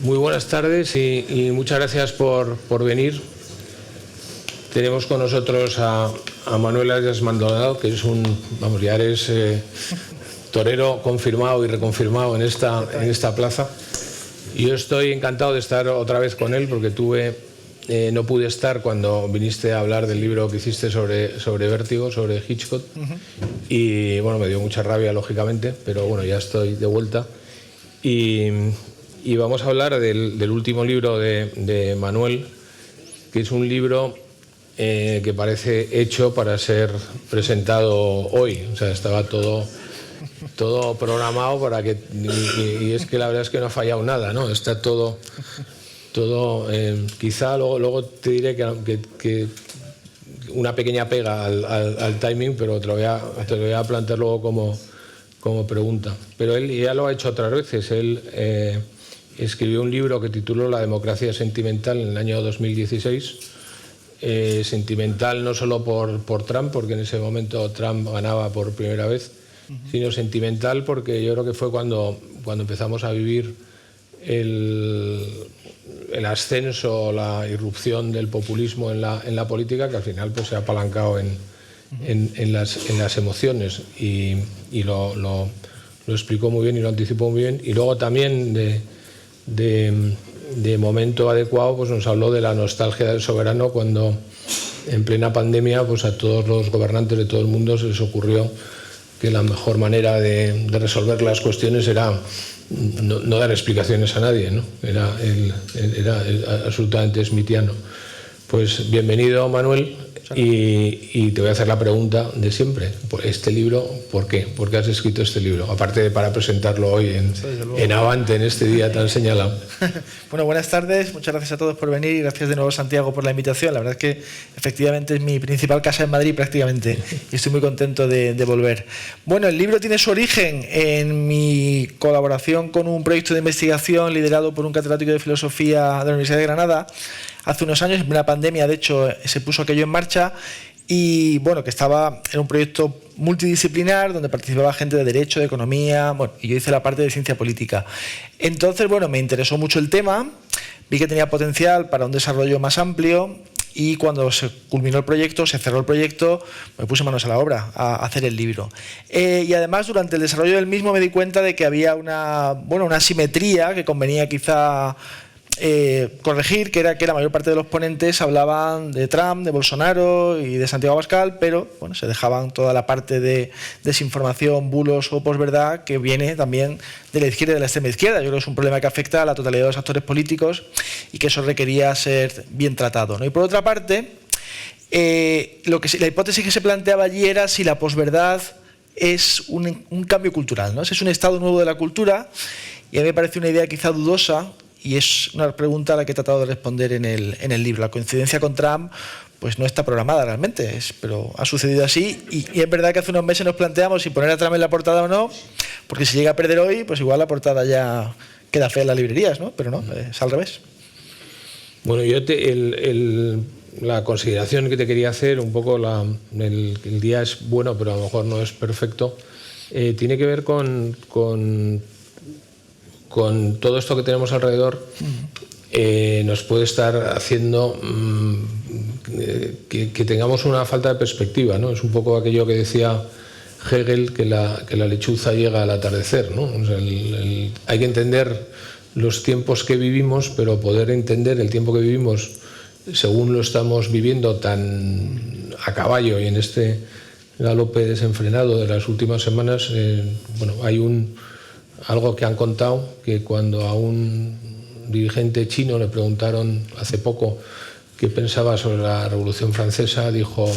Muy buenas tardes y muchas gracias por venir. Tenemos con nosotros a Manuel Arias Maldonado, que es ya eres torero confirmado y reconfirmado en esta plaza. Y yo estoy encantado de estar otra vez con él porque no pude estar cuando viniste a hablar del libro que hiciste sobre Vértigo, sobre Hitchcock. Y bueno, me dio mucha rabia, lógicamente, pero bueno, ya estoy de vuelta. Y vamos a hablar del último libro de Manuel, que es un libro que parece hecho para ser presentado hoy. O sea, estaba todo programado para que... Y es que la verdad es que no ha fallado nada, ¿no? Está todo quizá luego te diré que una pequeña pega al timing, pero te lo voy a plantear luego como pregunta. Pero él ya lo ha hecho otras veces. Él escribió un libro que tituló La democracia sentimental en el año 2016. Sentimental no solo por Trump, porque en ese momento Trump ganaba por primera vez, sino sentimental porque yo creo que fue cuando empezamos a vivir el ascenso, la irrupción del populismo en la política, que al final pues se ha apalancado en las emociones y lo explicó muy bien y lo anticipó muy bien. Y luego también de momento adecuado pues nos habló de la nostalgia del soberano, cuando en plena pandemia pues a todos los gobernantes de todo el mundo se les ocurrió que la mejor manera de resolver las cuestiones era no dar explicaciones a nadie, ¿no? Era absolutamente smithiano. Pues bienvenido, Manuel, y te voy a hacer la pregunta de siempre. Este libro, ¿por qué? ¿Por qué has escrito este libro? Aparte de para presentarlo hoy en Avante, en este día tan señalado. Bueno, buenas tardes, muchas gracias a todos por venir y gracias de nuevo, Santiago, por la invitación. La verdad es que efectivamente es mi principal casa en Madrid prácticamente y estoy muy contento de volver. Bueno, el libro tiene su origen en mi colaboración con un proyecto de investigación liderado por un catedrático de filosofía de la Universidad de Granada. Hace unos años, en plena pandemia, de hecho, se puso aquello en marcha y, bueno, que era un proyecto multidisciplinar donde participaba gente de Derecho, de Economía, bueno, y yo hice la parte de Ciencia Política. Entonces, bueno, me interesó mucho el tema, vi que tenía potencial para un desarrollo más amplio y cuando se culminó el proyecto, se cerró el proyecto, me puse manos a la obra a hacer el libro. Y además, durante el desarrollo del mismo me di cuenta de que había una asimetría que convenía quizá corregir, que era que la mayor parte de los ponentes hablaban de Trump, de Bolsonaro y de Santiago Abascal, pero bueno, se dejaban toda la parte de desinformación, bulos o posverdad que viene también de la izquierda y de la extrema izquierda. Yo creo que es un problema que afecta a la totalidad de los actores políticos y que eso requería ser bien tratado, ¿no? Y por otra parte, la hipótesis que se planteaba allí era si la posverdad es un cambio cultural, ¿no? Es un estado nuevo de la cultura y a mí me parece una idea quizá dudosa. Y es una pregunta a la que he tratado de responder en el libro. La coincidencia con Trump pues no está programada realmente, pero ha sucedido así. Y es verdad que hace unos meses nos planteamos si poner a Trump en la portada o no, porque si llega a perder hoy, pues igual la portada ya queda fea en las librerías, ¿no? Pero no, es al revés. Bueno, yo la consideración que te quería hacer, un poco el día es bueno, pero a lo mejor no es perfecto, tiene que ver con todo esto que tenemos alrededor. Nos puede estar haciendo que tengamos una falta de perspectiva, ¿no? Es un poco aquello que decía Hegel, que la lechuza llega al atardecer, ¿no? O sea, hay que entender los tiempos que vivimos, pero poder entender el tiempo que vivimos según lo estamos viviendo tan a caballo y en este galope desenfrenado de las últimas semanas, hay algo que han contado, que cuando a un dirigente chino le preguntaron hace poco qué pensaba sobre la Revolución Francesa, dijo: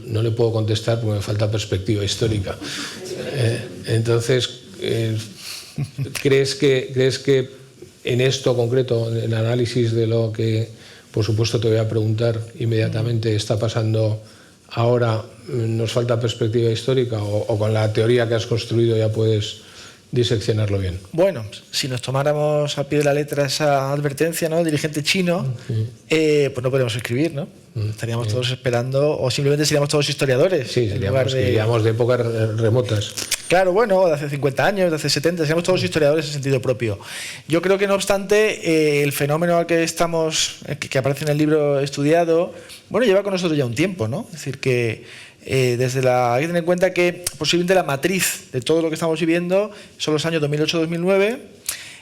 no le puedo contestar porque me falta perspectiva histórica. Entonces, ¿crees que en esto concreto, en el análisis de lo que, por supuesto, te voy a preguntar inmediatamente, está pasando ahora, nos falta perspectiva histórica o con la teoría que has construido ya puedes diseccionarlo bien? Bueno, si nos tomáramos al pie de la letra esa advertencia, ¿no? Dirigente chino, pues no podemos escribir, ¿no? Estaríamos todos esperando, o simplemente seríamos todos historiadores. Sí, seríamos de épocas remotas. Claro, bueno, de hace 50 años, de hace 70, seamos todos historiadores en sentido propio. Yo creo que, no obstante, el fenómeno al que estamos, que aparece en el libro estudiado, bueno, lleva con nosotros ya un tiempo, ¿no? Es decir, que hay que tener en cuenta que posiblemente la matriz de todo lo que estamos viviendo son los años 2008-2009,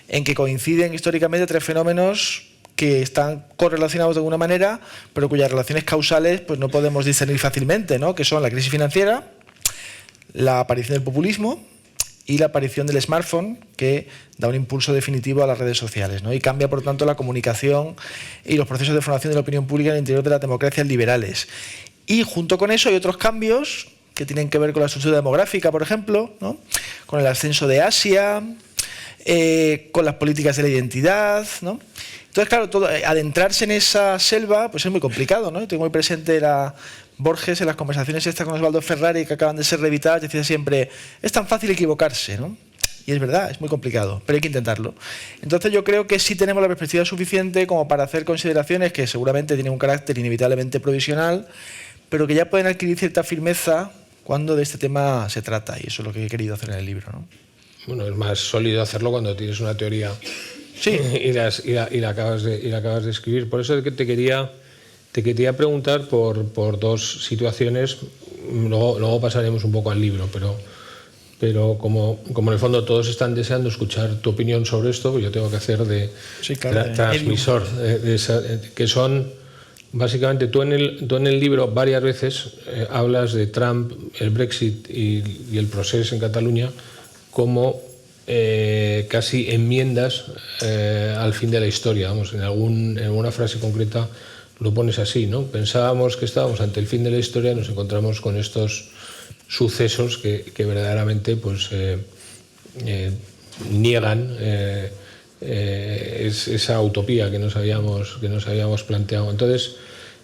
en que coinciden históricamente tres fenómenos que están correlacionados de alguna manera, pero cuyas relaciones causales pues no podemos discernir fácilmente, ¿no? Que son la crisis financiera, la aparición del populismo y la aparición del smartphone, que da un impulso definitivo a las redes sociales, ¿no? Y cambia, por tanto, la comunicación y los procesos de formación de la opinión pública en el interior de las democracias liberales. Y junto con eso hay otros cambios que tienen que ver con la estructura demográfica, por ejemplo, ¿no? Con el ascenso de Asia, con las políticas de la identidad, ¿no? Entonces, claro, adentrarse en esa selva pues es muy complicado, ¿no? Tengo muy presente Borges en las conversaciones estas con Osvaldo Ferrari, que acaban de ser reeditadas, decía siempre, es tan fácil equivocarse, ¿no? Y es verdad, es muy complicado, pero hay que intentarlo. Entonces yo creo que sí tenemos la perspectiva suficiente como para hacer consideraciones que seguramente tienen un carácter inevitablemente provisional, pero que ya pueden adquirir cierta firmeza cuando de este tema se trata, y eso es lo que he querido hacer en el libro, ¿no? Bueno, es más sólido hacerlo cuando tienes una teoría, sí, y la acabas de escribir. Por eso es que te quería preguntar por dos situaciones. Luego pasaremos un poco al libro, pero como en el fondo todos están deseando escuchar tu opinión sobre esto, pues yo tengo que hacer de transmisor, que son básicamente tú en el libro varias veces hablas de Trump, el Brexit y el procés en Cataluña como casi enmiendas al fin de la historia. Vamos, en alguna frase concreta lo pones así, ¿no? Pensábamos que estábamos ante el fin de la historia, nos encontramos con estos sucesos que verdaderamente pues, niegan esa utopía que nos habíamos planteado. Entonces,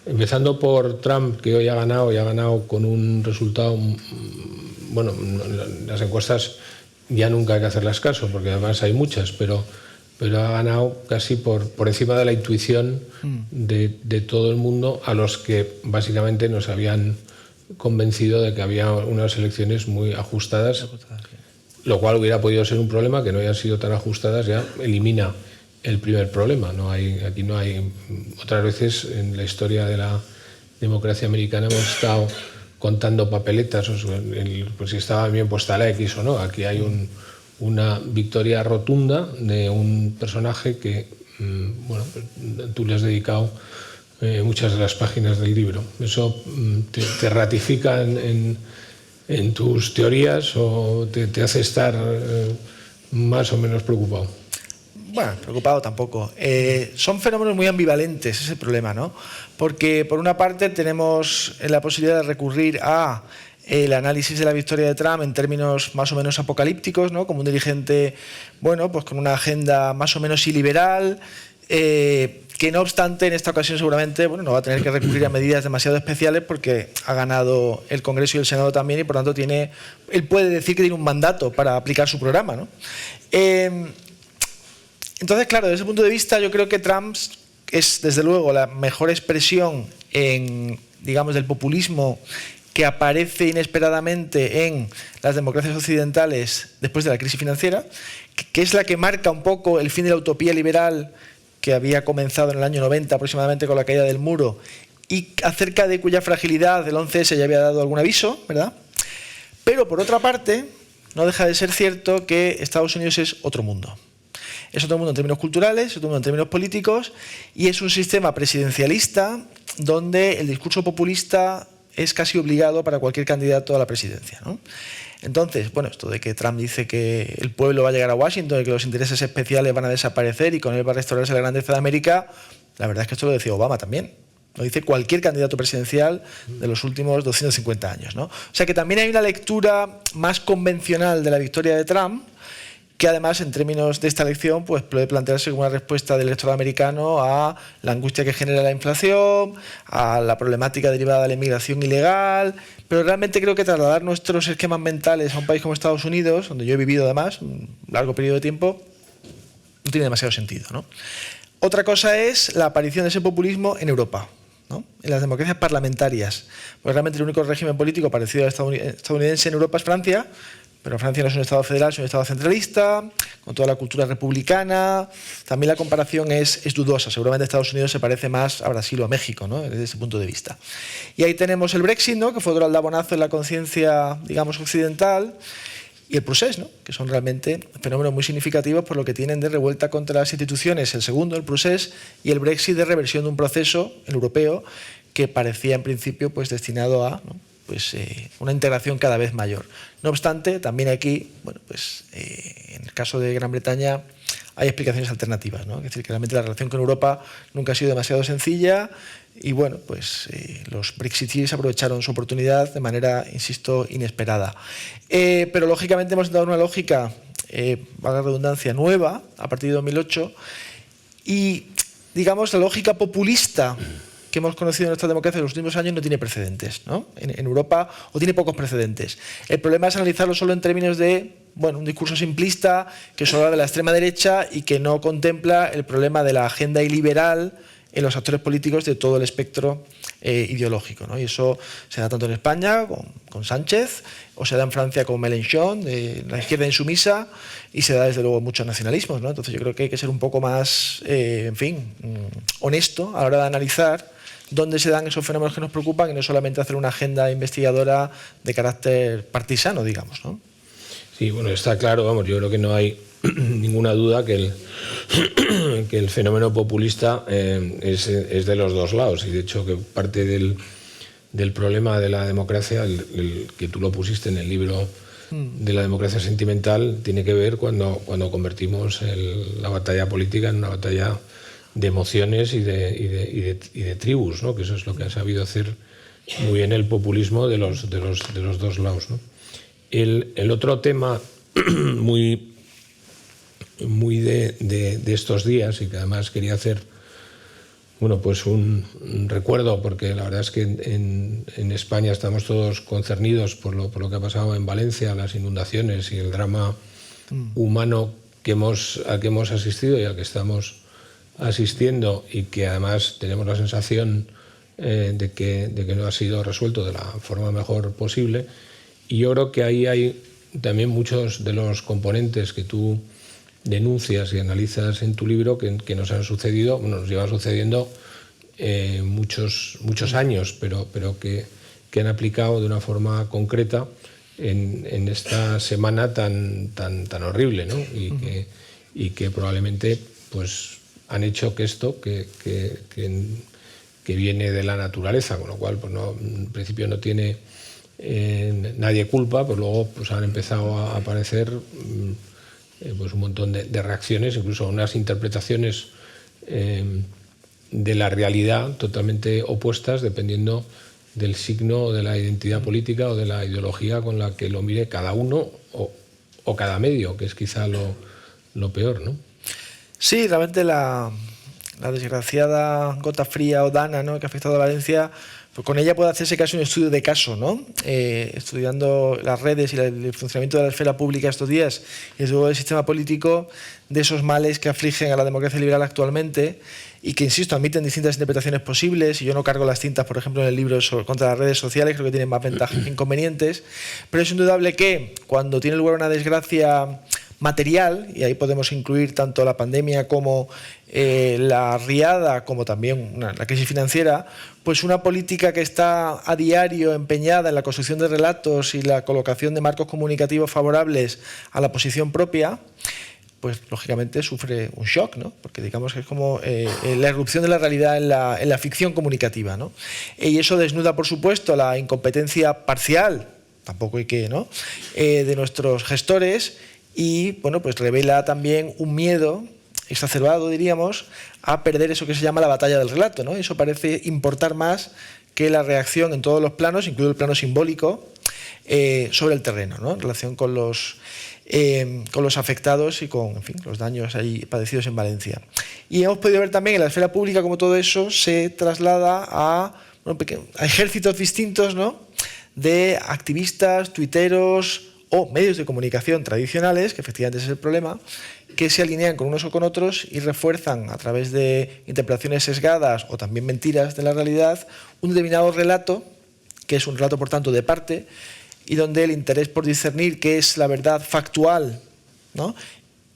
empezando por Trump, que hoy ha ganado con un resultado, bueno, las encuestas ya nunca hay que hacerlas caso, porque además hay muchas, pero ha ganado casi por encima de la intuición de todo el mundo, a los que básicamente nos habían convencido de que había unas elecciones muy ajustadas, lo cual hubiera podido ser un problema. Que no hayan sido tan ajustadas ya elimina el primer problema. Aquí no hay otras veces en la historia de la democracia americana hemos estado contando papeletas, pues si estaba bien puesta la X o no. Aquí hay una victoria rotunda de un personaje que, bueno, tú le has dedicado muchas de las páginas del libro. ¿Eso te ratifica en tus teorías o te hace estar más o menos preocupado? Bueno, preocupado tampoco. Son fenómenos muy ambivalentes, ese es el problema, ¿no? Porque por una parte tenemos la posibilidad de recurrir a el análisis de la victoria de Trump en términos más o menos apocalípticos, ¿no? Como un dirigente, bueno, pues con una agenda más o menos iliberal, que no obstante en esta ocasión seguramente, bueno, no va a tener que recurrir a medidas demasiado especiales porque ha ganado el Congreso y el Senado también, y por tanto él puede decir que tiene un mandato para aplicar su programa, ¿no? Entonces, claro, desde ese punto de vista yo creo que Trump es desde luego la mejor expresión digamos, del populismo que aparece inesperadamente en las democracias occidentales después de la crisis financiera, que es la que marca un poco el fin de la utopía liberal que había comenzado en el año 90 aproximadamente con la caída del muro, y acerca de cuya fragilidad el 11S ya había dado algún aviso, ¿verdad? Pero por otra parte, no deja de ser cierto que Estados Unidos es otro mundo. Es otro mundo en términos culturales, es otro mundo en términos políticos, y es un sistema presidencialista donde el discurso populista es casi obligado para cualquier candidato a la presidencia, ¿no? Entonces, bueno, esto de que Trump dice que el pueblo va a llegar a Washington y que los intereses especiales van a desaparecer y con él va a restaurarse la grandeza de América, la verdad es que esto lo decía Obama también. Lo dice cualquier candidato presidencial de los últimos 250 años, ¿no? O sea que también hay una lectura más convencional de la victoria de Trump, que además en términos de esta elección pues puede plantearse como una respuesta del electorado americano a la angustia que genera la inflación, a la problemática derivada de la inmigración ilegal, pero realmente creo que trasladar nuestros esquemas mentales a un país como Estados Unidos, donde yo he vivido además un largo periodo de tiempo, no tiene demasiado sentido, ¿no? Otra cosa es la aparición de ese populismo en Europa, ¿no? En las democracias parlamentarias, porque realmente el único régimen político parecido al estadounidense en Europa es Francia, pero Francia no es un Estado federal, es un Estado centralista, con toda la cultura republicana. También la comparación es dudosa. Seguramente Estados Unidos se parece más a Brasil o a México, ¿no?, desde ese punto de vista. Y ahí tenemos el Brexit, ¿no?, que fue otro aldabonazo en la conciencia, digamos, occidental, y el procés, ¿no?, que son realmente fenómenos muy significativos por lo que tienen de revuelta contra las instituciones. El segundo, el procés, y el Brexit de reversión de un proceso, el europeo, que parecía en principio pues destinado a, ¿no?, pues, una integración cada vez mayor. No obstante, también aquí, bueno, pues, en el caso de Gran Bretaña hay explicaciones alternativas, ¿no? Es decir, que realmente la relación con Europa nunca ha sido demasiado sencilla y, bueno, pues los Brexiteers aprovecharon su oportunidad de manera, insisto, inesperada. Pero lógicamente hemos entrado en una lógica, valga la redundancia, nueva a partir de 2008 y, digamos, la lógica populista que hemos conocido en nuestra democracia en los últimos años no tiene precedentes, ¿no?, en Europa, o tiene pocos precedentes. El problema es analizarlo solo en términos de, bueno, un discurso simplista que solo habla de la extrema derecha y que no contempla el problema de la agenda iliberal en los actores políticos de todo el espectro ideológico, ¿no? Y eso se da tanto en España con Sánchez, o se da en Francia con Mélenchon, de la izquierda insumisa, y se da desde luego en muchos nacionalismos, ¿no? Entonces yo creo que hay que ser un poco más, en fin, honesto a la hora de analizar dónde se dan esos fenómenos que nos preocupan y no solamente hacer una agenda investigadora de carácter partisano, digamos, ¿no? Sí, bueno, está claro, vamos, yo creo que no hay ninguna duda que el fenómeno populista es de los dos lados, y de hecho que parte del problema de la democracia, el que tú lo pusiste en el libro de la democracia sentimental, tiene que ver cuando convertimos la batalla política en una batalla de emociones y de tribus, ¿no?, que eso es lo que ha sabido hacer muy bien el populismo de los dos lados, ¿no? El otro tema muy de estos días, y que además quería hacer, bueno, pues un recuerdo, porque la verdad es que en España estamos todos concernidos por lo que ha pasado en Valencia, las inundaciones y el drama humano al que hemos asistido y al que estamos asistiendo, y que además tenemos la sensación de que no ha sido resuelto de la forma mejor posible. Y yo creo que ahí hay también muchos de los componentes que tú denuncias y analizas en tu libro que nos han sucedido, bueno, nos llevan sucediendo muchos años, pero que han aplicado de una forma concreta en esta semana tan horrible, ¿no? Y que probablemente pues han hecho que esto que viene de la naturaleza, con lo cual pues no, en principio no tiene nadie culpa, pero luego pues han empezado a aparecer pues un montón de reacciones, incluso unas interpretaciones de la realidad totalmente opuestas, dependiendo del signo, de la identidad política o de la ideología con la que lo mire cada uno o cada medio, que es quizá lo peor, ¿no? Sí, realmente la desgraciada gota fría o dana, ¿no?, que ha afectado a Valencia, pues con ella puede hacerse casi un estudio de caso, ¿no? Estudiando las redes y el funcionamiento de la esfera pública estos días y desde luego el sistema político, de esos males que afligen a la democracia liberal actualmente y que, insisto, admiten distintas interpretaciones posibles. Y yo no cargo las tintas, por ejemplo, en el libro contra las redes sociales, creo que tienen más ventajas que inconvenientes, pero es indudable que cuando tiene lugar una desgracia material, y ahí podemos incluir tanto la pandemia como la riada, como también la crisis financiera, pues una política que está a diario empeñada en la construcción de relatos y la colocación de marcos comunicativos favorables a la posición propia, pues lógicamente sufre un shock, ¿no? Porque digamos que es como la irrupción de la realidad en la ficción comunicativa, ¿no? Y eso desnuda, por supuesto, la incompetencia parcial, tampoco hay que, ¿no?, de nuestros gestores. Y bueno, pues revela también un miedo exacerbado, diríamos, a perder eso que se llama la batalla del relato, ¿no? Eso parece importar más que la reacción en todos los planos, incluido el plano simbólico, sobre el terreno, ¿no?, en relación con los afectados y con, en fin, los daños ahí padecidos en Valencia. Y hemos podido ver también en la esfera pública cómo todo eso se traslada a ejércitos distintos, ¿no?, de activistas, tuiteros o medios de comunicación tradicionales, que efectivamente ese es el problema, que se alinean con unos o con otros y refuerzan a través de interpretaciones sesgadas o también mentiras de la realidad un determinado relato, que es un relato por tanto de parte, y donde el interés por discernir qué es la verdad factual, ¿no?,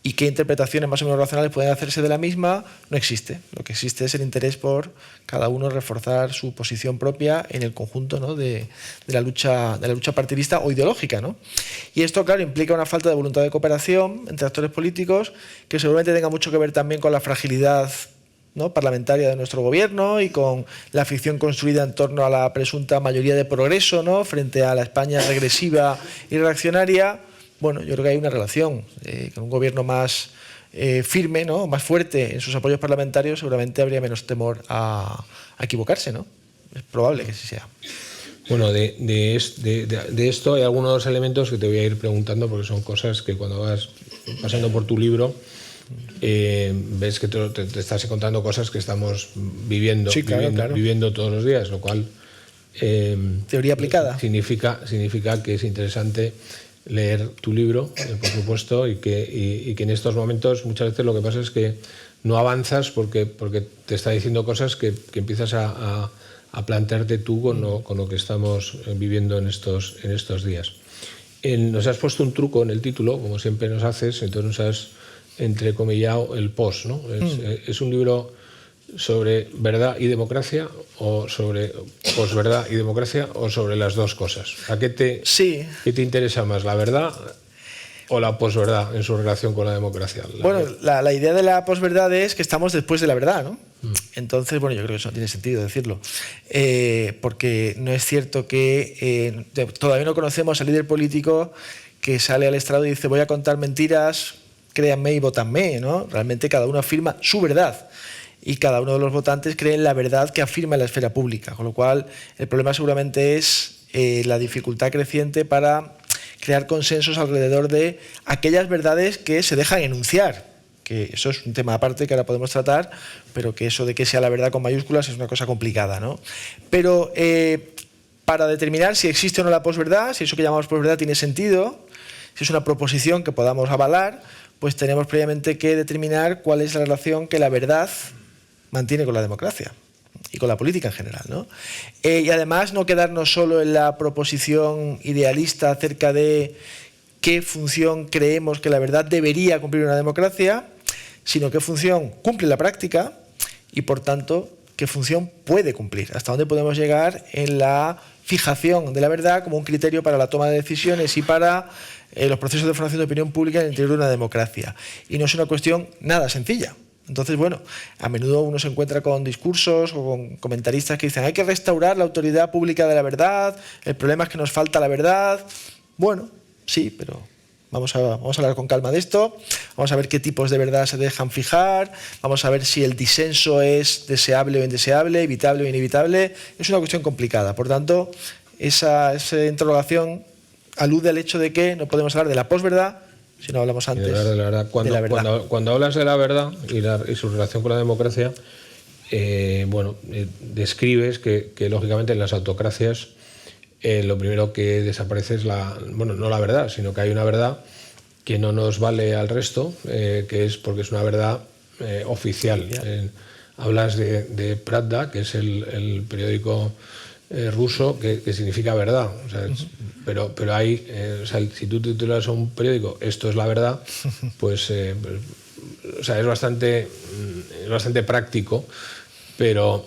y qué interpretaciones más o menos racionales pueden hacerse de la misma, no existe. Lo que existe es el interés por cada uno reforzar su posición propia en el conjunto, ¿no?, de la lucha partidista o ideológica, ¿no? Y esto, claro, implica una falta de voluntad de cooperación entre actores políticos que seguramente tenga mucho que ver también con la fragilidad, ¿no?, parlamentaria de nuestro gobierno y con la ficción construida en torno a la presunta mayoría de progreso, ¿no?, frente a la España regresiva y reaccionaria. Bueno, yo creo que hay una relación con un gobierno más firme, ¿no?, más fuerte en sus apoyos parlamentarios, seguramente habría menos temor a equivocarse, ¿no? Es probable que así sea. Bueno, de esto hay algunos elementos que te voy a ir preguntando, porque son cosas que cuando vas pasando por tu libro ves que te estás contando cosas que estamos viviendo, sí, claro. viviendo todos los días, lo cual teoría aplicada significa que es interesante leer tu libro, por supuesto, y que en estos momentos muchas veces lo que pasa es que no avanzas porque te está diciendo cosas que empiezas a plantearte tú con lo que estamos viviendo en estos días. Nos has puesto un truco en el título, como siempre nos haces, entonces nos has entrecomillado el post, ¿no? Es un libro sobre verdad y democracia, o sobre posverdad y democracia, o sobre las dos cosas. ¿A qué te interesa más, la verdad o la posverdad en su relación con la democracia? Bueno, la idea de la posverdad es que estamos después de la verdad, ¿no? Entonces, bueno, yo creo que eso no tiene sentido decirlo, porque no es cierto que todavía no conocemos al líder político que sale al estrado y dice: voy a contar mentiras, créanme y votanme, ¿no? Realmente cada uno afirma su verdad. Y cada uno de los votantes cree en la verdad que afirma en la esfera pública, con lo cual el problema seguramente es la dificultad creciente para crear consensos alrededor de aquellas verdades que se dejan enunciar, que eso es un tema aparte que ahora podemos tratar, pero que eso de que sea la verdad con mayúsculas es una cosa complicada, ¿no? Pero para determinar si existe o no la posverdad, si eso que llamamos posverdad tiene sentido, si es una proposición que podamos avalar, pues tenemos previamente que determinar cuál es la relación que la verdad mantiene con la democracia y con la política en general, ¿no? Y además no quedarnos solo en la proposición idealista acerca de qué función creemos que la verdad debería cumplir una democracia, sino qué función cumple la práctica y, por tanto, qué función puede cumplir, hasta dónde podemos llegar en la fijación de la verdad como un criterio para la toma de decisiones y para los procesos de formación de opinión pública en el interior de una democracia. Y no es una cuestión nada sencilla. Entonces, bueno, a menudo uno se encuentra con discursos o con comentaristas que dicen: hay que restaurar la autoridad pública de la verdad, el problema es que nos falta la verdad. Bueno, sí, pero vamos a hablar con calma de esto, vamos a ver qué tipos de verdad se dejan fijar, vamos a ver si el disenso es deseable o indeseable, evitable o inevitable. Es una cuestión complicada, por tanto, esa interrogación alude al hecho de que no podemos hablar de la posverdad si no hablamos antes de la verdad. Cuando hablas de la verdad y su relación con la democracia, describes que lógicamente en las autocracias lo primero que desaparece es no la verdad, sino que hay una verdad que no nos vale al resto, que es porque es una verdad oficial. Hablas de Pravda, que es el periódico ruso que significa verdad, o sea, pero hay, si tú titulas a un periódico "esto es la verdad", pues es bastante práctico, pero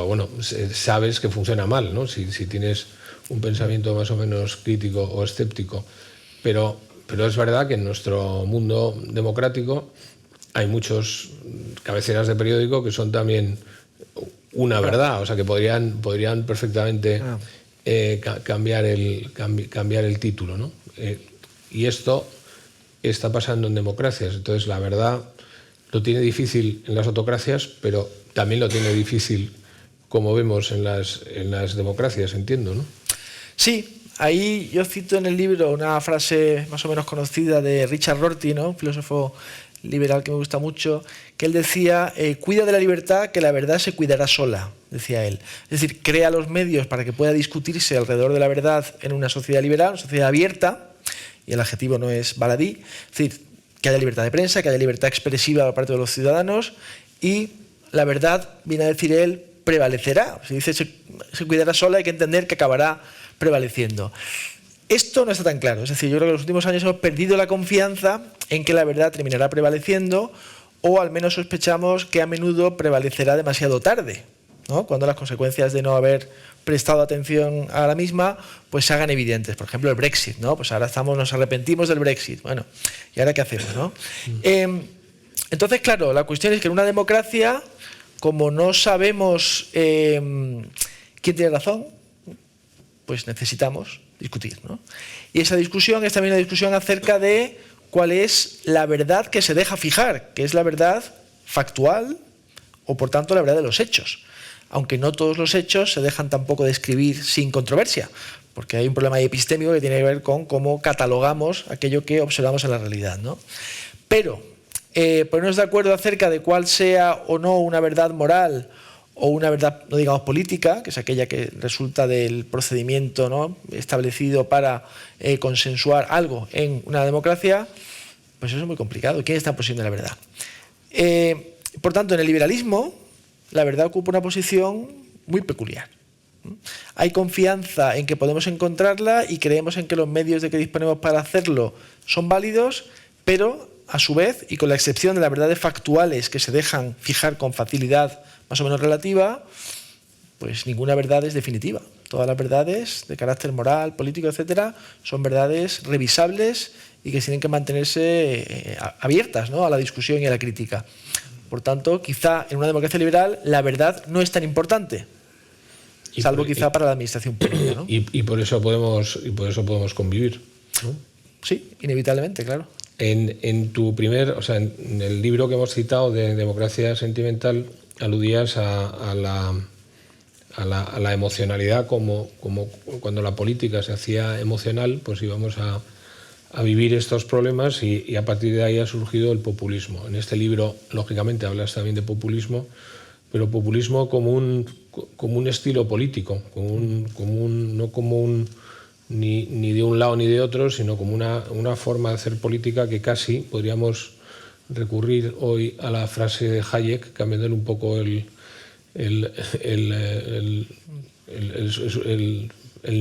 bueno, sabes que funciona mal, ¿no? Si tienes un pensamiento más o menos crítico o escéptico, pero es verdad que en nuestro mundo democrático hay muchos cabeceras de periódico que son también una verdad, o sea, que podrían perfectamente cambiar el título, ¿no? Y esto está pasando en democracias. Entonces, la verdad lo tiene difícil en las autocracias, pero también lo tiene difícil, como vemos, en las democracias, entiendo, ¿no? Sí, ahí yo cito en el libro una frase más o menos conocida de Richard Rorty, ¿no?, un filósofo liberal que me gusta mucho, que él decía: cuida de la libertad, que la verdad se cuidará sola, decía él. Es decir, crea los medios para que pueda discutirse alrededor de la verdad en una sociedad liberal, una sociedad abierta, y el adjetivo no es baladí, es decir, que haya libertad de prensa, que haya libertad expresiva por parte de los ciudadanos, y la verdad, viene a decir él, prevalecerá. Se dice se cuidará sola, hay que entender que acabará prevaleciendo. Esto no está tan claro, es decir, yo creo que en los últimos años hemos perdido la confianza en que la verdad terminará prevaleciendo, o al menos sospechamos que a menudo prevalecerá demasiado tarde, ¿no? Cuando las consecuencias de no haber prestado atención a la misma pues se hagan evidentes. Por ejemplo, el Brexit, ¿no? Pues ahora nos arrepentimos del Brexit. Bueno, ¿y ahora qué hacemos, no? Entonces, claro, la cuestión es que en una democracia, como no sabemos quién tiene razón, pues necesitamos discutir, ¿no? Y esa discusión es también una discusión acerca de cuál es la verdad que se deja fijar, que es la verdad factual o, por tanto, la verdad de los hechos. Aunque no todos los hechos se dejan tampoco describir sin controversia, porque hay un problema epistémico que tiene que ver con cómo catalogamos aquello que observamos en la realidad, ¿no? Pero ponernos de acuerdo acerca de cuál sea o no una verdad moral o una verdad, no digamos política, que es aquella que resulta del procedimiento, ¿no?, establecido para consensuar algo en una democracia, pues eso es muy complicado. ¿Quién está en posesión de la verdad? Por tanto, en el liberalismo, la verdad ocupa una posición muy peculiar. Hay confianza en que podemos encontrarla y creemos en que los medios de que disponemos para hacerlo son válidos, pero a su vez, y con la excepción de las verdades factuales que se dejan fijar con facilidad más o menos relativa, pues ninguna verdad es definitiva. Todas las verdades de carácter moral, político, etcétera, son verdades revisables y que tienen que mantenerse abiertas, ¿no?, a la discusión y a la crítica. Por tanto, quizá en una democracia liberal la verdad no es tan importante, salvo quizá para la administración pública, ¿no? Y por eso podemos convivir, ¿no? Sí, inevitablemente, claro. En tu primer, o sea, en el libro que hemos citado de Democracia Sentimental, aludías a la emocionalidad como cuando la política se hacía emocional, pues íbamos a vivir estos problemas y a partir de ahí ha surgido el populismo. En este libro, lógicamente, hablas también de populismo, pero populismo como un estilo político, no como ni de un lado ni de otro, sino como una forma de hacer política que casi podríamos recurrir hoy a la frase de Hayek, cambiándole un poco el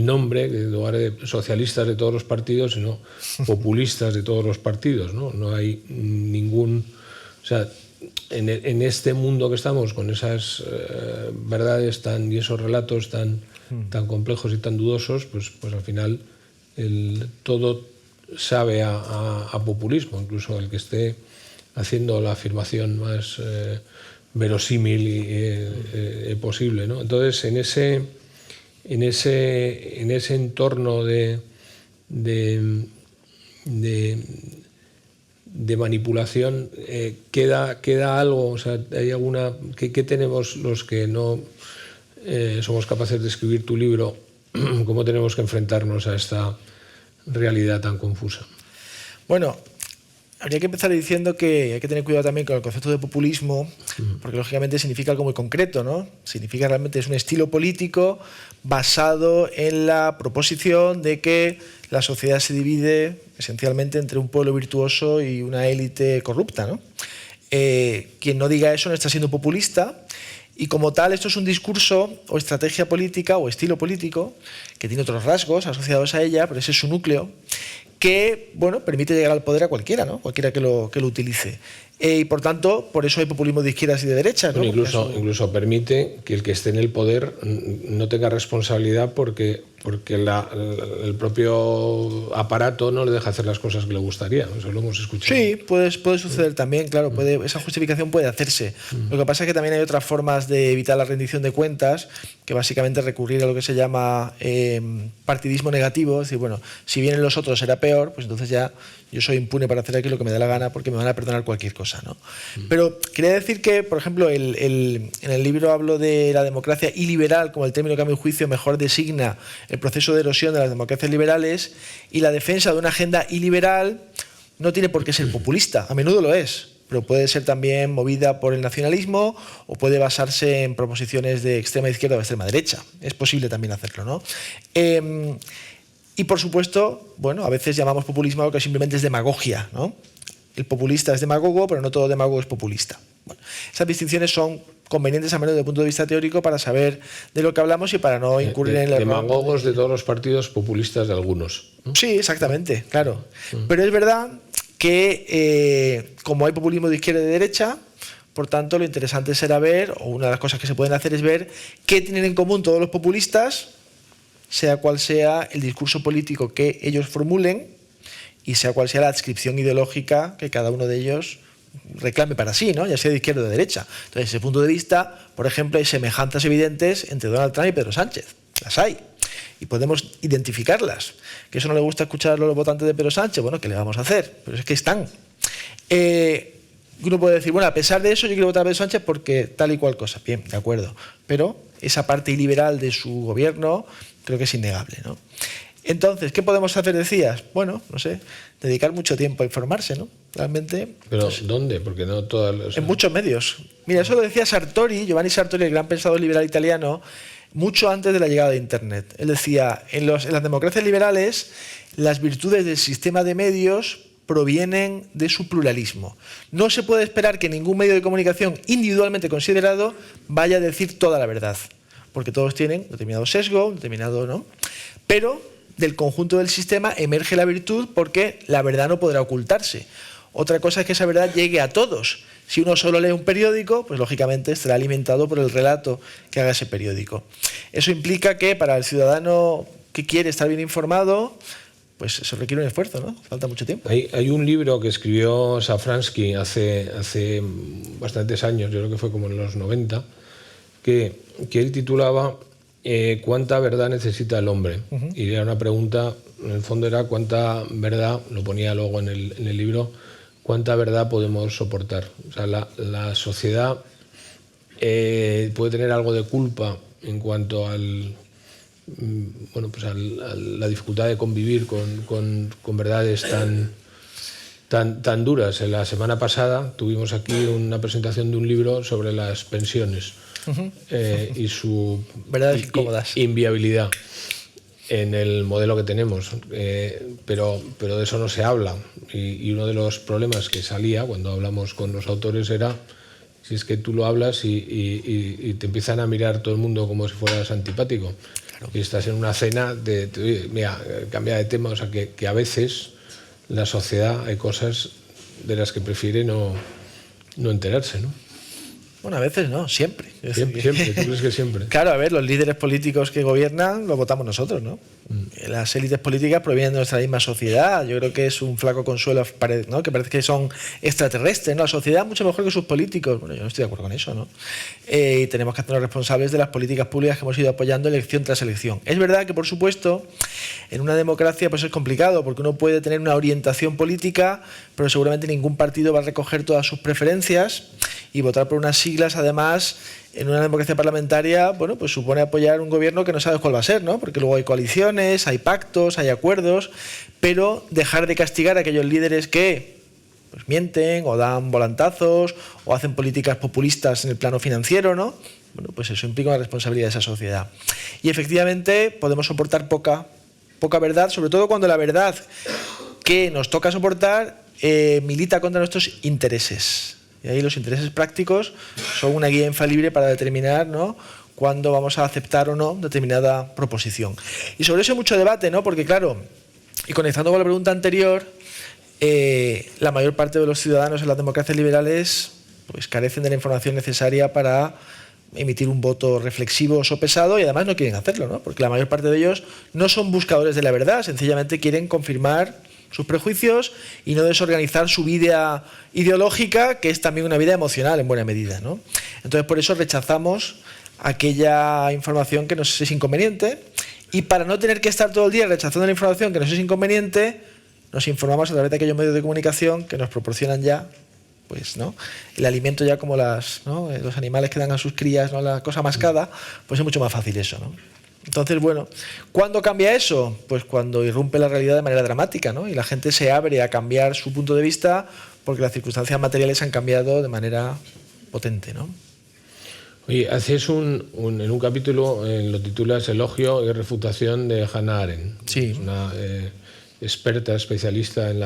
nombre, en lugar de socialistas de todos los partidos, sino populistas de todos los partidos, ¿no? No hay ningún... O sea, en este mundo que estamos, con esas verdades y esos relatos tan complejos y tan dudosos, pues al final todo sabe a populismo, incluso el que esté haciendo la afirmación más verosímil posible, ¿no? Entonces, en ese entorno de manipulación queda algo, o sea, hay alguna ¿qué tenemos los que no somos capaces de escribir tu libro? ¿Cómo tenemos que enfrentarnos a esta realidad tan confusa? Bueno, habría que empezar diciendo que hay que tener cuidado también con el concepto de populismo, porque lógicamente significa algo muy concreto, ¿no? Significa realmente, es un estilo político basado en la proposición de que la sociedad se divide esencialmente entre un pueblo virtuoso y una élite corrupta, ¿no? Quien no diga eso no está siendo populista, y como tal esto es un discurso o estrategia política o estilo político que tiene otros rasgos asociados a ella, pero ese es su núcleo, que, bueno, permite llegar al poder a cualquiera, ¿no? Cualquiera que lo utilice. Y por tanto, por eso hay populismo de izquierdas y de derechas, ¿no? Bueno, incluso permite que el que esté en el poder no tenga responsabilidad porque el propio aparato no le deja hacer las cosas que le gustaría. Eso lo hemos escuchado. Sí, puede suceder también, claro, esa justificación puede hacerse. Lo que pasa es que también hay otras formas de evitar la rendición de cuentas, que básicamente recurrir a lo que se llama partidismo negativo, es decir, bueno, si vienen los otros será peor, pues entonces ya yo soy impune para hacer aquí lo que me dé la gana porque me van a perdonar cualquier cosa, ¿no? Pero quería decir que, por ejemplo, en el libro hablo de la democracia iliberal como el término que a mi juicio mejor designa el proceso de erosión de las democracias liberales, y la defensa de una agenda iliberal no tiene por qué ser populista, a menudo lo es, pero puede ser también movida por el nacionalismo o puede basarse en proposiciones de extrema izquierda o extrema derecha. Es posible también hacerlo, ¿no? Y por supuesto, bueno, a veces llamamos populismo a lo que simplemente es demagogia, ¿no? El populista es demagogo, pero no todo demagogo es populista. Bueno, esas distinciones son convenientes, al menos desde el punto de vista teórico, para saber de lo que hablamos y para no incurrir en el error. Demagogos de todos los partidos, populistas de algunos, ¿no? Sí, exactamente, claro. Pero es verdad que como hay populismo de izquierda y de derecha, por tanto lo interesante será ver, o una de las cosas que se pueden hacer es ver qué tienen en común todos los populistas, sea cual sea el discurso político que ellos formulen y sea cual sea la adscripción ideológica que cada uno de ellos reclame para sí, ¿no? Ya sea de izquierda o de derecha. Entonces, desde ese punto de vista, por ejemplo, hay semejanzas evidentes entre Donald Trump y Pedro Sánchez. Las hay. Y podemos identificarlas. ¿Que eso no le gusta escuchar a los votantes de Pedro Sánchez? Bueno, ¿qué le vamos a hacer? Pero es que están. Uno puede decir, bueno, a pesar de eso, yo quiero votar a Pedro Sánchez porque tal y cual cosa. Bien, de acuerdo. Pero esa parte iliberal de su gobierno creo que es innegable, ¿no? Entonces, ¿qué podemos hacer, decías? Bueno, no sé, dedicar mucho tiempo a informarse, ¿no? Realmente. ¿Pero dónde? Porque no todas las... En muchos medios. Mira, eso lo decía Sartori, Giovanni Sartori, el gran pensador liberal italiano, mucho antes de la llegada de Internet. Él decía, en las democracias liberales, las virtudes del sistema de medios provienen de su pluralismo. No se puede esperar que ningún medio de comunicación individualmente considerado vaya a decir toda la verdad, porque todos tienen determinado sesgo, determinado, ¿no? Pero del conjunto del sistema emerge la virtud porque la verdad no podrá ocultarse. Otra cosa es que esa verdad llegue a todos. Si uno solo lee un periódico, pues lógicamente estará alimentado por el relato que haga ese periódico. Eso implica que para el ciudadano que quiere estar bien informado, pues eso requiere un esfuerzo, ¿no? Falta mucho tiempo. Hay un libro que escribió Safransky hace bastantes años, yo creo que fue como en los 90, que él titulaba ¿cuánta verdad necesita el hombre? Y era una pregunta, en el fondo era cuánta verdad, lo ponía luego en el libro, cuánta verdad podemos soportar. O sea, la sociedad puede tener algo de culpa en cuanto al la dificultad de convivir con verdades tan duras. En la semana pasada tuvimos aquí una presentación de un libro sobre las pensiones y su verdades incómodas, inviabilidad en el modelo que tenemos, pero de eso no se habla, y uno de los problemas que salía cuando hablamos con los autores era si es que tú lo hablas y te empiezan a mirar todo el mundo como si fueras antipático. Claro. Y estás en una cena mira, cambia de tema, o sea que a veces la sociedad hay cosas de las que prefiere no enterarse, ¿no? Bueno, a veces no, siempre. Siempre, ¿tú crees que siempre? Claro, a ver, los líderes políticos que gobiernan los votamos nosotros, ¿no? Las élites políticas provienen de nuestra misma sociedad. Yo creo que es un flaco consuelo, ¿no? Que parece que son extraterrestres, ¿no? La sociedad es mucho mejor que sus políticos. Bueno, yo no estoy de acuerdo con eso, ¿no? Y tenemos que hacernos responsables de las políticas públicas que hemos ido apoyando elección tras elección. Es verdad que, por supuesto, en una democracia pues es complicado, porque uno puede tener una orientación política, pero seguramente ningún partido va a recoger todas sus preferencias, y votar por unas siglas, además, en una democracia parlamentaria, bueno, pues supone apoyar un gobierno que no sabes cuál va a ser, ¿no? Porque luego hay coaliciones, hay pactos, hay acuerdos, pero dejar de castigar a aquellos líderes que pues mienten o dan volantazos o hacen políticas populistas en el plano financiero, ¿no? Bueno, pues eso implica una responsabilidad de esa sociedad. Y efectivamente podemos soportar poca verdad, sobre todo cuando la verdad que nos toca soportar milita contra nuestros intereses. Y ahí los intereses prácticos son una guía infalible para determinar, ¿no?, cuándo vamos a aceptar o no determinada proposición. Y sobre eso hay mucho debate, ¿no? Porque claro, y conectando con la pregunta anterior, la mayor parte de los ciudadanos en las democracias liberales pues carecen de la información necesaria para emitir un voto reflexivo o sopesado, y además no quieren hacerlo, ¿no? Porque la mayor parte de ellos no son buscadores de la verdad, sencillamente quieren confirmar sus prejuicios y no desorganizar su vida ideológica, que es también una vida emocional en buena medida, ¿no? Entonces, por eso rechazamos aquella información que nos es inconveniente, y para no tener que estar todo el día rechazando la información que nos es inconveniente, nos informamos a través de aquellos medios de comunicación que nos proporcionan ya, pues, ¿no?, el alimento ya como ¿no?, los animales que dan a sus crías, ¿no?, la cosa mascada, pues es mucho más fácil eso, ¿no? Entonces, bueno, ¿cuándo cambia eso? Pues cuando irrumpe la realidad de manera dramática, ¿no? Y la gente se abre a cambiar su punto de vista porque las circunstancias materiales han cambiado de manera potente, ¿no? Oye, haces en un capítulo, lo titulas Elogio y refutación de Hannah Arendt. Sí. Es una experta, especialista en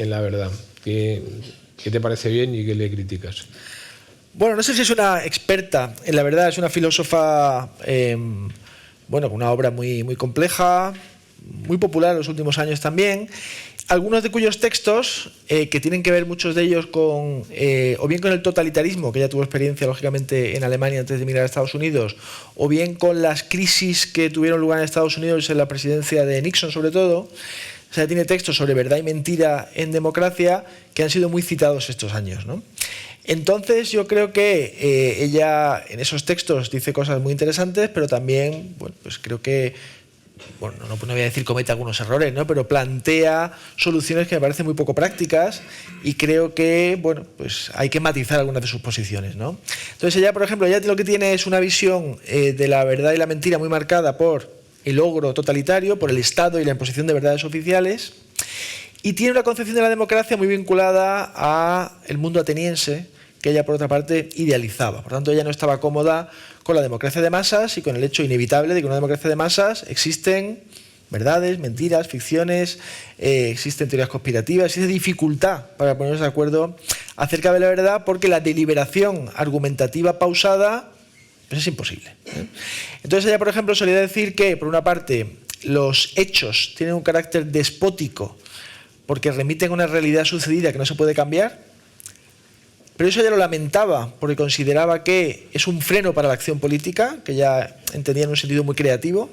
la verdad. ¿Qué te parece bien y qué le criticas? Bueno, no sé si es una experta en la verdad, es una filósofa con una obra muy, muy compleja, muy popular en los últimos años también, algunos de cuyos textos, que tienen que ver muchos de ellos con, o bien con el totalitarismo, que ella tuvo experiencia lógicamente en Alemania antes de emigrar a Estados Unidos, o bien con las crisis que tuvieron lugar en Estados Unidos en la presidencia de Nixon sobre todo. O sea, tiene textos sobre verdad y mentira en democracia que han sido muy citados estos años, ¿no? Entonces yo creo que ella en esos textos dice cosas muy interesantes, pero también, pues creo que, no voy a decir comete algunos errores, ¿no? Pero plantea soluciones que me parecen muy poco prácticas y creo que, pues hay que matizar algunas de sus posiciones, ¿no? Entonces ella, por ejemplo, ella lo que tiene es una visión de la verdad y la mentira muy marcada por el logro totalitario, por el Estado y la imposición de verdades oficiales, y tiene una concepción de la democracia muy vinculada al mundo ateniense, que ella por otra parte idealizaba. Por tanto, ella no estaba cómoda con la democracia de masas y con el hecho inevitable de que en una democracia de masas existen verdades, mentiras, ficciones, existen teorías conspirativas, existe dificultad para ponernos de acuerdo acerca de la verdad, porque la deliberación argumentativa pausada pues es imposible. Entonces ella, por ejemplo, solía decir que, por una parte, los hechos tienen un carácter despótico porque remiten a una realidad sucedida que no se puede cambiar, pero eso ella lo lamentaba porque consideraba que es un freno para la acción política, que ella entendía en un sentido muy creativo.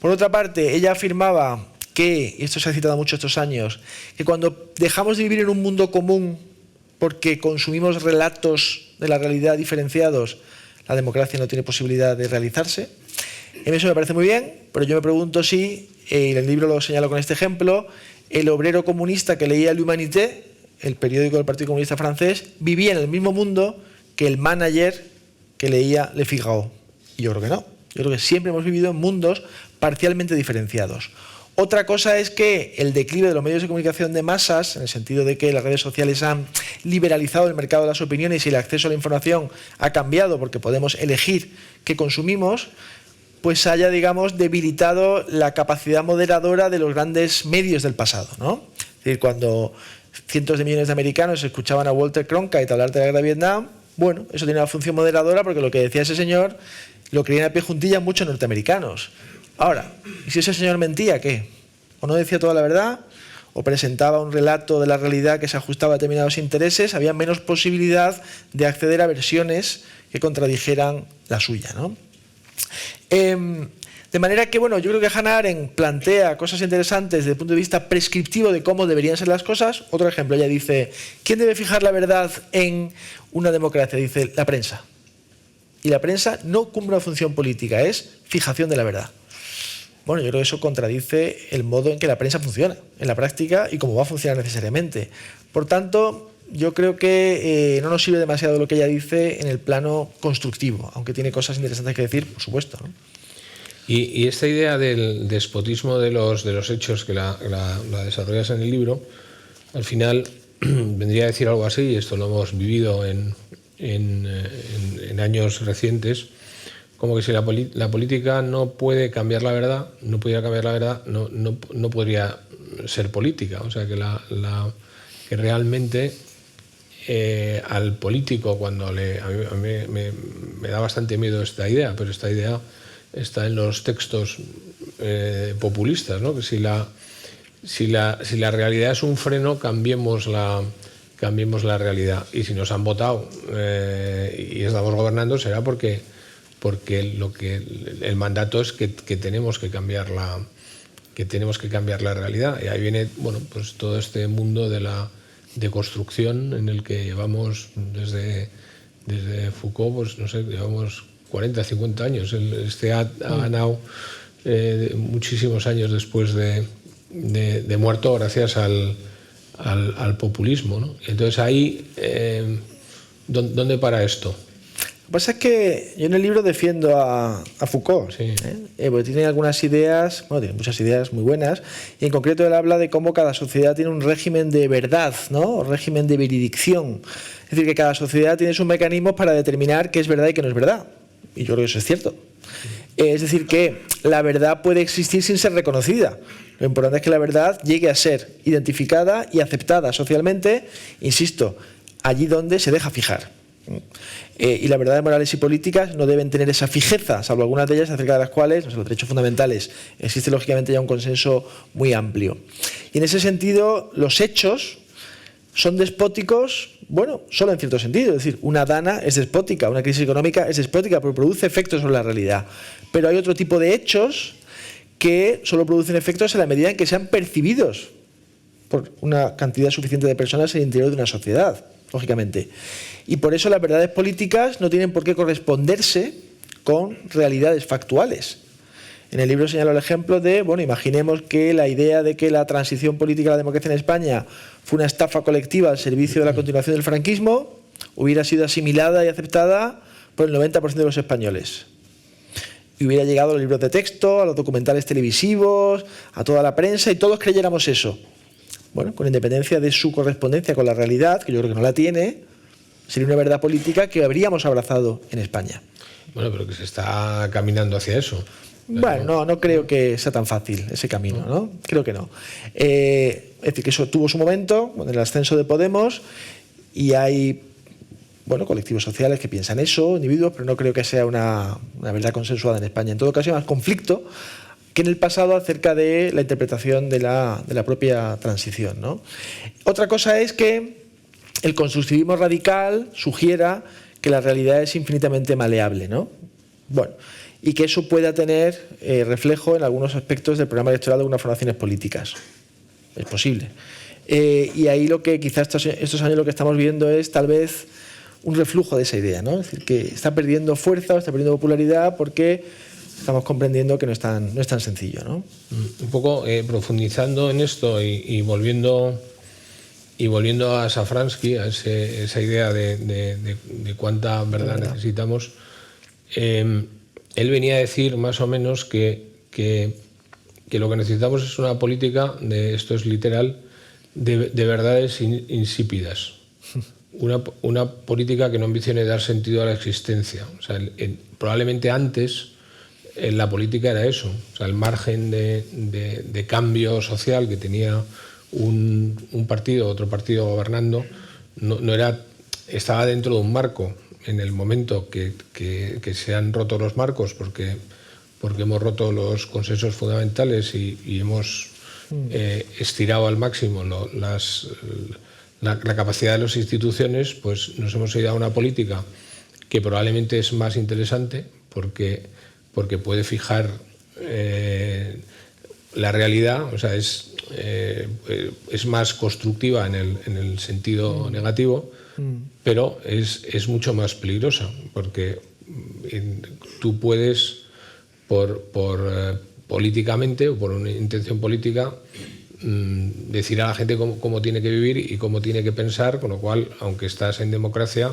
Por otra parte, ella afirmaba que, y esto se ha citado mucho estos años, que cuando dejamos de vivir en un mundo común porque consumimos relatos de la realidad diferenciados, la democracia no tiene posibilidad de realizarse. A mí eso me parece muy bien, pero yo me pregunto si, y el libro lo señalo con este ejemplo, el obrero comunista que leía L'Humanité, el periódico del Partido Comunista francés, vivía en el mismo mundo que el manager que leía Le Figaro. Y yo creo que no. Yo creo que siempre hemos vivido en mundos parcialmente diferenciados. Otra cosa es que el declive de los medios de comunicación de masas, en el sentido de que las redes sociales han liberalizado el mercado de las opiniones y el acceso a la información ha cambiado porque podemos elegir qué consumimos, pues haya, digamos, debilitado la capacidad moderadora de los grandes medios del pasado, ¿no? Es decir, cuando cientos de millones de americanos escuchaban a Walter Cronkite hablar de la guerra de Vietnam, eso tiene una función moderadora porque lo que decía ese señor lo creían a pie juntillas muchos norteamericanos. Ahora, ¿y si ese señor mentía, qué? ¿O no decía toda la verdad? ¿O presentaba un relato de la realidad que se ajustaba a determinados intereses? Había menos posibilidad de acceder a versiones que contradijeran la suya, ¿no? De manera que, yo creo que Hannah Arendt plantea cosas interesantes desde el punto de vista prescriptivo de cómo deberían ser las cosas. Otro ejemplo, ella dice, ¿quién debe fijar la verdad en una democracia? Dice, la prensa. Y la prensa no cumple una función política, es fijación de la verdad. Yo creo que eso contradice el modo en que la prensa funciona en la práctica y cómo va a funcionar necesariamente. Por tanto, yo creo que no nos sirve demasiado lo que ella dice en el plano constructivo, aunque tiene cosas interesantes que decir, por supuesto, ¿no? Y esta idea del despotismo de los hechos que la desarrollas en el libro, al final vendría a decir algo así, y esto lo hemos vivido en años recientes, como que si la política no puede cambiar la verdad, no podría ser política. O sea, que realmente al político, cuando a mí me da bastante miedo esta idea, pero esta idea está en los textos populistas, ¿no? Que si la realidad es un freno, cambiemos la realidad. Y si nos han votado y estamos gobernando, será porque el mandato es que tenemos que cambiar la realidad. Y ahí viene pues todo este mundo de construcción en el que llevamos desde Foucault, pues no sé, llevamos 40, 50 años. Este ha ganado muchísimos años después de muerto gracias al populismo, ¿no? Entonces ahí, ¿dónde para esto? Lo que pasa es que yo en el libro defiendo a Foucault, sí. Porque tiene algunas ideas, tiene muchas ideas muy buenas, y en concreto él habla de cómo cada sociedad tiene un régimen de verdad, ¿no? O régimen de veridicción. Es decir, que cada sociedad tiene sus mecanismos para determinar qué es verdad y qué no es verdad. Y yo creo que eso es cierto. Es decir, que la verdad puede existir sin ser reconocida. Lo importante es que la verdad llegue a ser identificada y aceptada socialmente, insisto, allí donde se deja fijar. Y las verdades morales y políticas no deben tener esa fijeza, salvo algunas de ellas acerca de las cuales, los derechos fundamentales, existe lógicamente ya un consenso muy amplio. Y en ese sentido, los hechos son despóticos, bueno, solo en cierto sentido. Es decir, una dana es despótica, una crisis económica es despótica, porque produce efectos sobre la realidad. Pero hay otro tipo de hechos que solo producen efectos en la medida en que sean percibidos por una cantidad suficiente de personas en el interior de una sociedad, lógicamente. Y por eso las verdades políticas no tienen por qué corresponderse con realidades factuales. En el libro señalo el ejemplo de, bueno, imaginemos que la idea de que la transición política a la democracia en España fue una estafa colectiva al servicio de la continuación del franquismo, hubiera sido asimilada y aceptada por el 90% de los españoles. Y hubiera llegado a los libros de texto, a los documentales televisivos, a toda la prensa, y todos creyéramos eso. Bueno, con independencia de su correspondencia con la realidad, que yo creo que no la tiene, sería una verdad política que habríamos abrazado en España. Bueno, pero que se está caminando hacia eso. Bueno, no creo que sea tan fácil ese camino, ¿no? Creo que no. Es decir, que eso tuvo su momento con el ascenso de Podemos y hay, bueno, colectivos sociales que piensan eso, individuos, pero no creo que sea una verdad consensuada en España. En todo caso, hay más conflicto que en el pasado acerca de la interpretación de la propia transición, ¿no? Otra cosa es que el constructivismo radical sugiera que la realidad es infinitamente maleable, ¿no? Bueno, y que eso pueda tener reflejo en algunos aspectos del programa electoral de algunas formaciones políticas. Es posible. Y ahí lo que quizás estos años lo que estamos viendo es tal vez un reflujo de esa idea, ¿no? Es decir, que está perdiendo fuerza, está perdiendo popularidad porque estamos comprendiendo que no es tan sencillo, ¿no? Un poco profundizando en esto y volviendo a Safransky, a esa idea de cuánta verdad necesitamos, él venía a decir más o menos que lo que necesitamos es una política, esto es literal, de verdades insípidas. Una política que no ambicione dar sentido a la existencia. O sea, probablemente antes la política era eso. O sea, el margen de cambio social que tenía un partido, otro partido gobernando, no era, estaba dentro de un marco. En el momento que se han roto los marcos, porque hemos roto los consensos fundamentales y hemos estirado al máximo la capacidad de las instituciones, pues nos hemos ido a una política que probablemente es más interesante porque puede fijar la realidad, o sea, es más constructiva en el sentido negativo, pero es mucho más peligrosa, porque tú puedes, políticamente o por una intención política, decir a la gente cómo tiene que vivir y cómo tiene que pensar, con lo cual, aunque estás en democracia,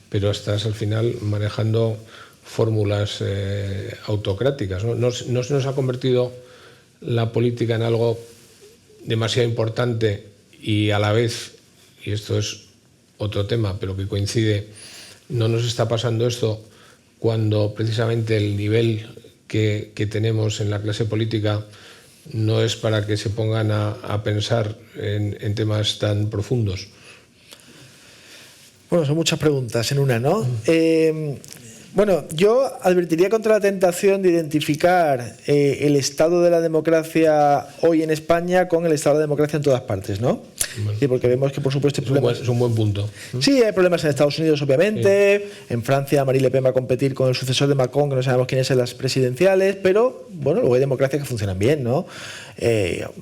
pero estás al final manejando fórmulas autocráticas, ¿no? No se nos ha convertido la política en algo demasiado importante y a la vez, y esto es otro tema, pero que coincide, no nos está pasando esto cuando precisamente el nivel que tenemos en la clase política no es para que se pongan a pensar en temas tan profundos. Bueno, son muchas preguntas en una, ¿no? Bueno, yo advertiría contra la tentación de identificar el estado de la democracia hoy en España con el estado de la democracia en todas partes, ¿no? Bueno, sí, porque vemos que, por supuesto, hay problemas. Es un buen punto. Sí, hay problemas en Estados Unidos, obviamente. Sí. En Francia, Marine Le Pen va a competir con el sucesor de Macron, que no sabemos quién es en las presidenciales, pero, bueno, luego hay democracias que funcionan bien, ¿no?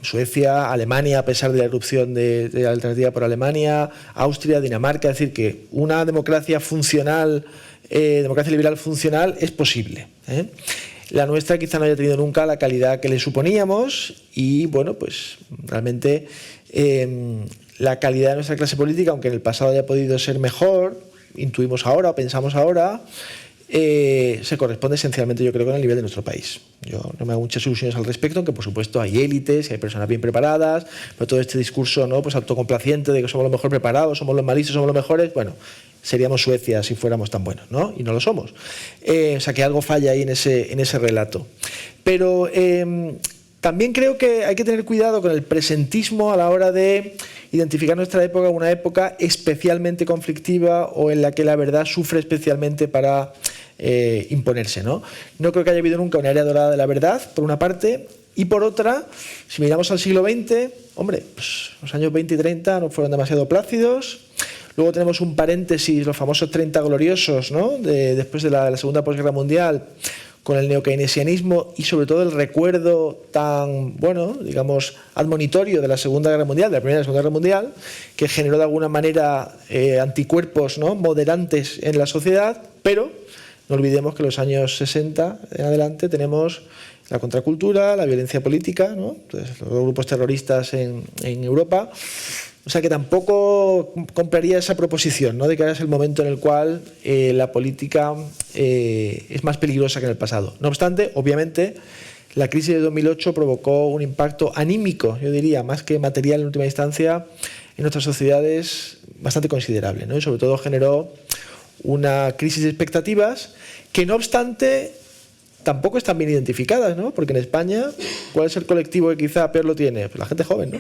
Suecia, Alemania, a pesar de la irrupción de la alternativa por Alemania, Austria, Dinamarca, es decir, que una democracia funcional, democracia liberal funcional es posible. La nuestra quizá no haya tenido nunca la calidad que le suponíamos y, bueno, pues realmente la calidad de nuestra clase política, aunque en el pasado haya podido ser mejor, intuimos ahora o pensamos ahora, se corresponde esencialmente, yo creo, con el nivel de nuestro país. Yo no me hago muchas ilusiones al respecto, aunque por supuesto hay élites, hay personas bien preparadas, pero todo este discurso, ¿no?, pues autocomplaciente de que somos los mejor preparados, somos los más listos, somos los mejores, bueno, seríamos Suecia si fuéramos tan buenos, ¿no? Y no lo somos. O sea que algo falla ahí en ese relato. Pero También creo que hay que tener cuidado con el presentismo a la hora de identificar nuestra época como una época especialmente conflictiva o en la que la verdad sufre especialmente para imponerse, ¿no? No creo que haya habido nunca una era dorada de la verdad, por una parte, y por otra, si miramos al siglo XX, hombre, pues los años 20 y 30 no fueron demasiado plácidos. Luego tenemos un paréntesis, los famosos 30 gloriosos, ¿no? Después de la Segunda Posguerra Mundial, con el neokeynesianismo y sobre todo el recuerdo tan, bueno, digamos, admonitorio de la Segunda Guerra Mundial, de la Primera y la Segunda Guerra Mundial, que generó de alguna manera anticuerpos, ¿no?, moderantes en la sociedad, pero no olvidemos que en los años 60 en adelante tenemos la contracultura, la violencia política, ¿no? Entonces, los grupos terroristas en Europa. O sea que tampoco compraría esa proposición, ¿no?, de que ahora es el momento en el cual la política es más peligrosa que en el pasado. No obstante, obviamente, la crisis de 2008 provocó un impacto anímico, yo diría, más que material en última instancia, en nuestras sociedades bastante considerable, ¿no? Y sobre todo generó una crisis de expectativas que, no obstante, tampoco están bien identificadas, ¿no? Porque en España, ¿cuál es el colectivo que quizá peor lo tiene? Pues la gente joven, ¿no?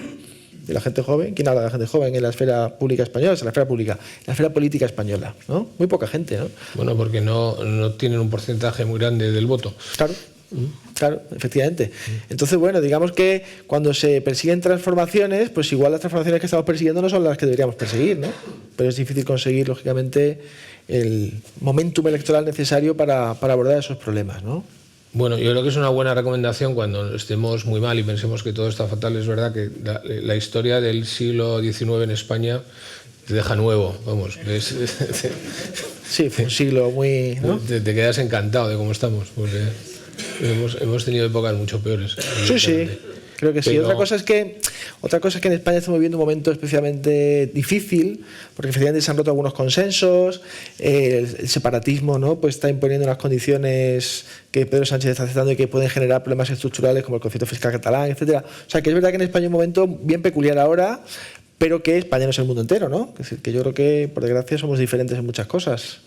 Y la gente joven, ¿quién habla de la gente joven en la esfera pública española? En la esfera pública, en la esfera política española, ¿no? Muy poca gente, ¿no? Bueno, porque no tienen un porcentaje muy grande del voto. Claro. Claro, efectivamente. Entonces, bueno, digamos que cuando se persiguen transformaciones, pues igual las transformaciones que estamos persiguiendo no son las que deberíamos perseguir, ¿no? Pero es difícil conseguir, lógicamente, el momentum electoral necesario para abordar esos problemas, ¿no? Bueno, yo creo que es una buena recomendación cuando estemos muy mal y pensemos que todo está fatal. Es verdad que la historia del siglo XIX en España te deja nuevo, vamos. Sí, fue un siglo muy, ¿no? Te quedas encantado de cómo estamos, porque hemos tenido épocas mucho peores. Sí, creo que sí. Pero otra cosa es que en España estamos viviendo un momento especialmente difícil, porque efectivamente se han roto algunos consensos, el separatismo, ¿no?, pues está imponiendo unas condiciones que Pedro Sánchez está aceptando y que pueden generar problemas estructurales como el conflicto fiscal catalán, etcétera. O sea, que es verdad que en España hay un momento bien peculiar ahora, pero que España no es el mundo entero, ¿no? Es decir, que yo creo que, por desgracia, somos diferentes en muchas cosas.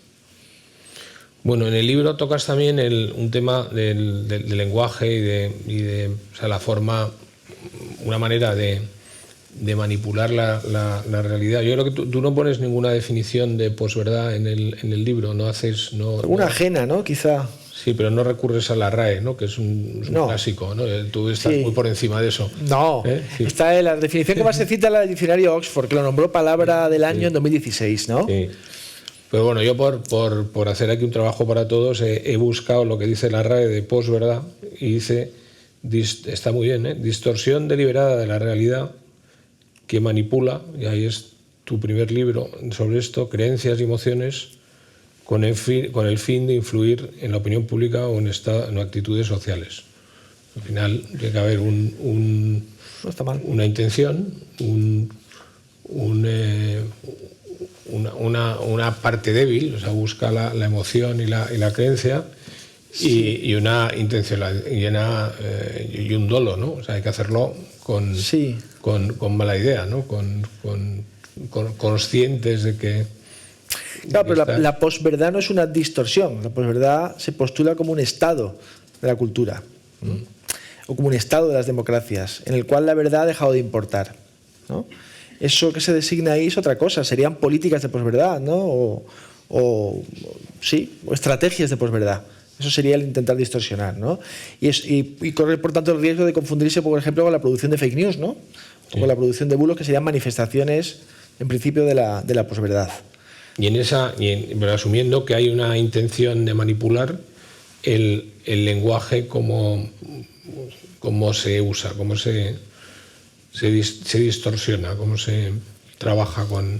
Bueno, en el libro tocas también un tema del lenguaje y de o sea, la forma, una manera de manipular la realidad. Yo creo que tú no pones ninguna definición de posverdad en el libro, no haces... Una ajena, ¿no? Quizá. Sí, pero no recurres a la RAE, ¿no?, que es un clásico, ¿no? Tú estás muy por encima de eso. No, sí. Está la definición que más se cita en el diccionario Oxford, que lo nombró palabra del año en 2016, ¿no? Sí. Pero bueno, yo por hacer aquí un trabajo para todos he buscado lo que dice la RAE de posverdad y dice, está muy bien, distorsión deliberada de la realidad que manipula, y ahí es tu primer libro sobre esto, creencias y emociones con el fin de influir en la opinión pública o en actitudes sociales. Al final tiene que haber no está mal. Una intención, una parte débil, o sea, busca la emoción y la creencia, sí, y una intención y un dolo, ¿no? O sea, hay que hacerlo con mala idea, ¿no? Con conscientes de que... Claro, pero la posverdad no es una distorsión. La posverdad se postula como un estado de la cultura, o como un estado de las democracias, en el cual la verdad ha dejado de importar, ¿no? Eso que se designa ahí es otra cosa, serían políticas de posverdad, ¿no? O estrategias de posverdad. Eso sería el intentar distorsionar, ¿no? Y correr, por tanto, el riesgo de confundirse, por ejemplo, con la producción de fake news, ¿no? O con la producción de bulos, que serían manifestaciones, en principio, de la posverdad. Pero asumiendo que hay una intención de manipular el lenguaje, cómo se usa, cómo se distorsiona, cómo se trabaja con...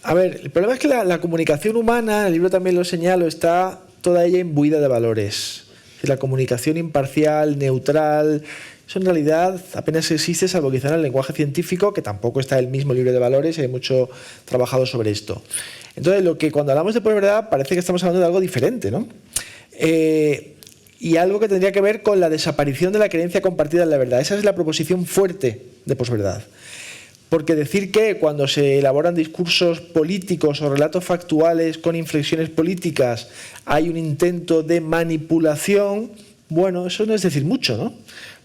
A ver, el problema es que la comunicación humana, el libro también lo señalo, está toda ella imbuida de valores. La comunicación imparcial, neutral, eso en realidad apenas existe, salvo quizá en el lenguaje científico, que tampoco está en el mismo libro de valores, y hay mucho trabajado sobre esto. Entonces, cuando hablamos de posverdad parece que estamos hablando de algo diferente, ¿no? Y algo que tendría que ver con la desaparición de la creencia compartida en la verdad. Esa es la proposición fuerte de posverdad. Porque decir que cuando se elaboran discursos políticos o relatos factuales con inflexiones políticas hay un intento de manipulación, bueno, eso no es decir mucho, ¿no?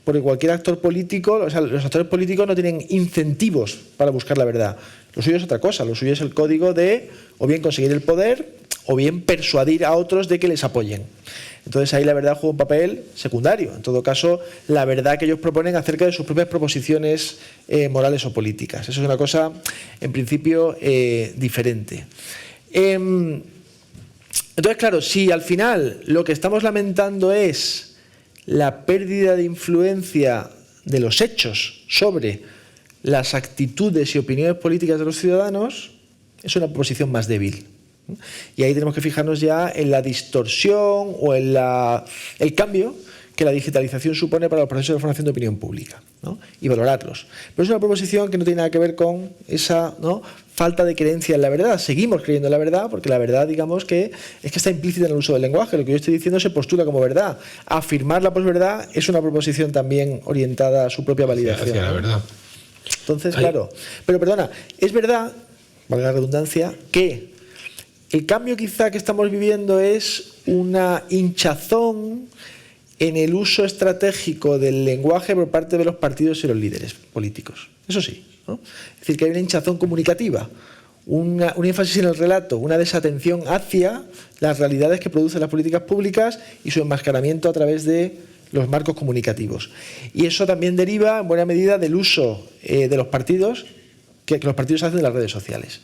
porque cualquier actor político, o sea, los actores políticos no tienen incentivos para buscar la verdad. Lo suyo es otra cosa, lo suyo es el código de o bien conseguir el poder o bien persuadir a otros de que les apoyen. Entonces ahí la verdad juega un papel secundario. En todo caso, la verdad que ellos proponen acerca de sus propias proposiciones morales o políticas. Eso es una cosa, en principio, diferente. Entonces, claro, si al final lo que estamos lamentando es la pérdida de influencia de los hechos sobre las actitudes y opiniones políticas de los ciudadanos, es una proposición más débil. Y ahí tenemos que fijarnos ya en la distorsión o en el cambio que la digitalización supone para los procesos de formación de opinión pública, ¿no? Y valorarlos. Pero es una proposición que no tiene nada que ver con esa, ¿no?, falta de creencia en la verdad. Seguimos creyendo en la verdad porque la verdad, digamos, que es que está implícita en el uso del lenguaje. Lo que yo estoy diciendo se postula como verdad. Afirmar la posverdad es una proposición también orientada a su propia validación. Hacia la verdad. Entonces, claro. Pero perdona, es verdad, valga la redundancia, que el cambio quizá que estamos viviendo es una hinchazón en el uso estratégico del lenguaje por parte de los partidos y los líderes políticos. Eso sí, ¿no? Es decir, que hay una hinchazón comunicativa, un énfasis en el relato, una desatención hacia las realidades que producen las políticas públicas y su enmascaramiento a través de los marcos comunicativos. Y eso también deriva en buena medida del uso de los partidos que los partidos hacen de las redes sociales.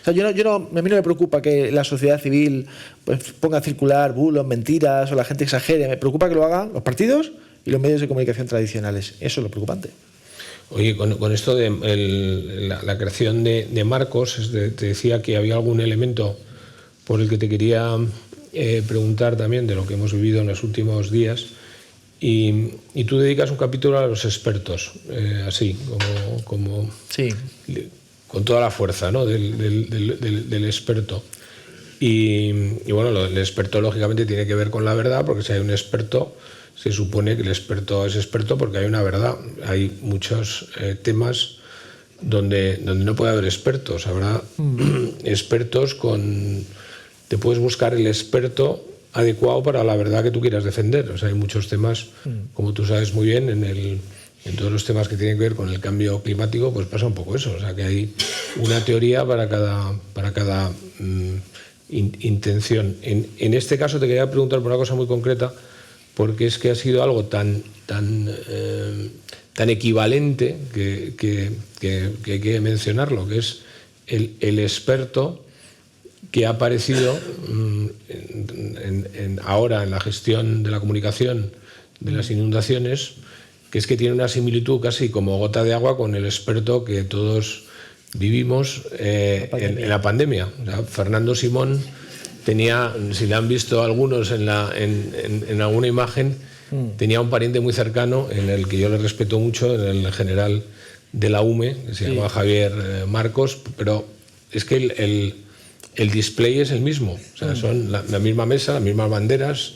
O sea, a mí no me preocupa que la sociedad civil pues, ponga a circular bulos, mentiras o la gente exagere. Me preocupa que lo hagan los partidos y los medios de comunicación tradicionales. Eso es lo preocupante. Oye, con esto de la creación de marcos, te decía que había algún elemento por el que te quería preguntar también de lo que hemos vivido en los últimos días. Y tú dedicas un capítulo a los expertos, así, como sí, con toda la fuerza, ¿no?, del experto. Y bueno, el experto lógicamente tiene que ver con la verdad, porque si hay un experto, se supone que el experto es experto porque hay una verdad. Hay muchos temas donde no puede haber expertos. Habrá expertos te puedes buscar el experto adecuado para la verdad que tú quieras defender. O sea, hay muchos temas, como tú sabes muy bien, en todos los temas que tienen que ver con el cambio climático, pues pasa un poco eso. O sea, que hay una teoría para cada intención. En este caso te quería preguntar por una cosa muy concreta, porque es que ha sido algo tan equivalente que hay que mencionarlo, que es el experto que ha aparecido ahora en la gestión de la comunicación de las inundaciones, que es que tiene una similitud casi como gota de agua con el experto que todos vivimos en la pandemia. O sea, Fernando Simón tenía, si le han visto algunos en alguna imagen, tenía un pariente muy cercano en el que yo le respeto mucho, en el general de la UME, que se llama Javier Marcos, pero es que el display es el mismo. O sea, son la misma mesa, las mismas banderas,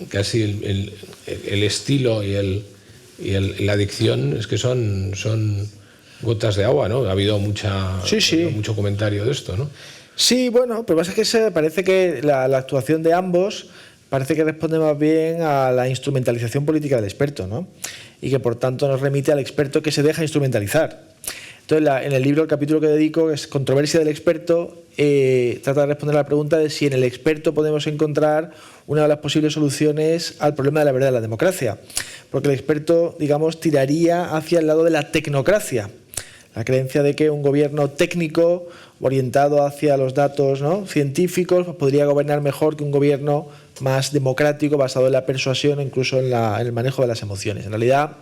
casi el estilo y la adicción es que son gotas de agua, ¿no? Ha habido mucho comentario de esto, ¿no? Sí, bueno, pero pasa que parece que la actuación de ambos parece que responde más bien a la instrumentalización política del experto, ¿no? Y que por tanto nos remite al experto que se deja instrumentalizar. Entonces, en el libro, el capítulo que dedico es Controversia del experto, trata de responder a la pregunta de si en el experto podemos encontrar una de las posibles soluciones al problema de la verdad de la democracia. Porque el experto, digamos, tiraría hacia el lado de la tecnocracia. La creencia de que un gobierno técnico orientado hacia los datos, ¿no?, científicos pues podría gobernar mejor que un gobierno más democrático, basado en la persuasión, incluso en el manejo de las emociones. En realidad,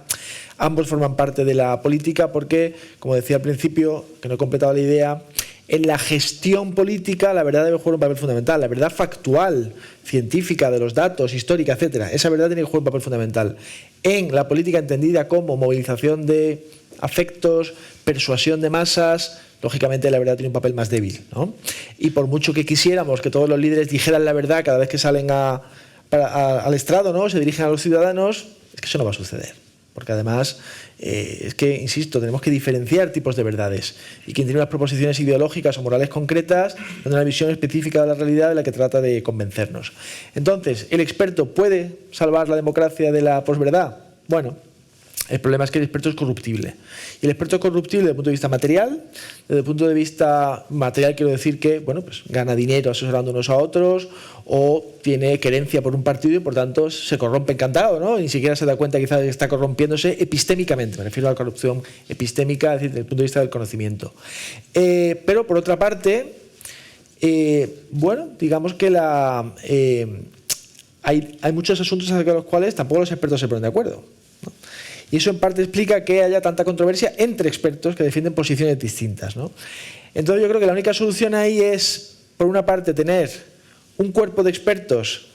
ambos forman parte de la política porque, como decía al principio, que no he completado la idea, en la gestión política la verdad debe jugar un papel fundamental. La verdad factual, científica, de los datos, histórica, etcétera, esa verdad tiene que jugar un papel fundamental. En la política entendida como movilización de afectos, persuasión de masas, lógicamente la verdad tiene un papel más débil, ¿no? Y por mucho que quisiéramos que todos los líderes dijeran la verdad cada vez que salen al estrado, ¿no?, se dirigen a los ciudadanos, es que eso no va a suceder. Porque además, es que, insisto, tenemos que diferenciar tipos de verdades. Y quien tiene unas proposiciones ideológicas o morales concretas tiene una visión específica de la realidad de la que trata de convencernos. Entonces, ¿el experto puede salvar la democracia de la posverdad? Bueno, el problema es que el experto es corruptible. Y el experto es corruptible desde el punto de vista material. Desde el punto de vista material quiero decir que, bueno, pues gana dinero asesorando unos a otros, o tiene querencia por un partido y por tanto se corrompe encantado, ¿no? Ni siquiera se da cuenta quizás de que está corrompiéndose epistémicamente. Me refiero a la corrupción epistémica, es decir, desde el punto de vista del conocimiento. Pero por otra parte, bueno, digamos que hay muchos asuntos acerca de los cuales tampoco los expertos se ponen de acuerdo, ¿no? Y eso en parte explica que haya tanta controversia entre expertos que defienden posiciones distintas, ¿no? Entonces yo creo que la única solución ahí es, por una parte, tener un cuerpo de expertos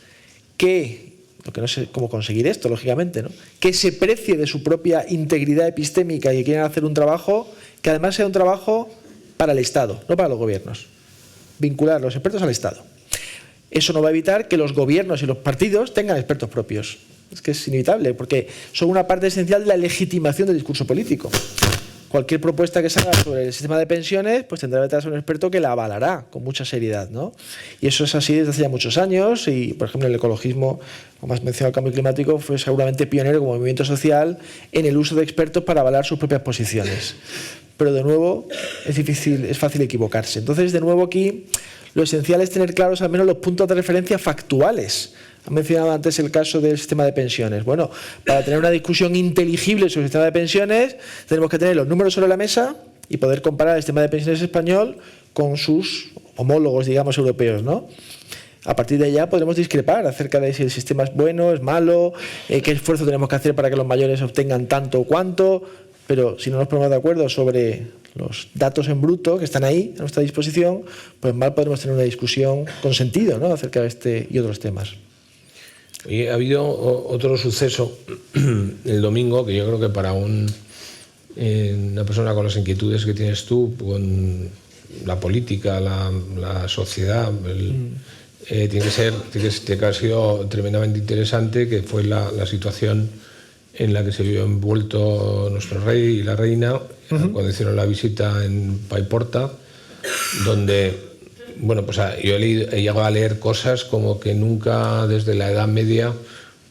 que, lo que no sé cómo conseguir esto, lógicamente, ¿no?, que se precie de su propia integridad epistémica y que quieran hacer un trabajo que además sea un trabajo para el Estado, no para los gobiernos. Vincular los expertos al Estado. Eso no va a evitar que los gobiernos y los partidos tengan expertos propios. Es que es inevitable, porque son una parte esencial de la legitimación del discurso político. Cualquier propuesta que se haga sobre el sistema de pensiones, pues tendrá detrás un experto que la avalará con mucha seriedad, ¿no? Y eso es así desde hace ya muchos años y, por ejemplo, el ecologismo, como has mencionado, el cambio climático, fue seguramente pionero como movimiento social en el uso de expertos para avalar sus propias posiciones. Pero, de nuevo, es fácil equivocarse. Entonces, de nuevo, aquí lo esencial es tener claros al menos los puntos de referencia factuales. Han mencionado antes el caso del sistema de pensiones. Bueno, para tener una discusión inteligible sobre el sistema de pensiones, tenemos que tener los números sobre la mesa y poder comparar el sistema de pensiones español con sus homólogos, digamos, europeos, ¿no? A partir de allá podremos discrepar acerca de si el sistema es bueno, es malo, qué esfuerzo tenemos que hacer para que los mayores obtengan tanto o cuánto, pero si no nos ponemos de acuerdo sobre los datos en bruto que están ahí a nuestra disposición, pues mal podremos tener una discusión con sentido, ¿no?, acerca de este y otros temas. Y ha habido otro suceso el domingo que yo creo que para una persona con las inquietudes que tienes tú, con la política, la sociedad, tiene que haber sido tremendamente interesante, que fue la situación en la que se vio envuelto nuestro rey y la reina cuando hicieron la visita en Paiporta, donde, bueno, pues yo he llegado a leer cosas como que nunca desde la Edad Media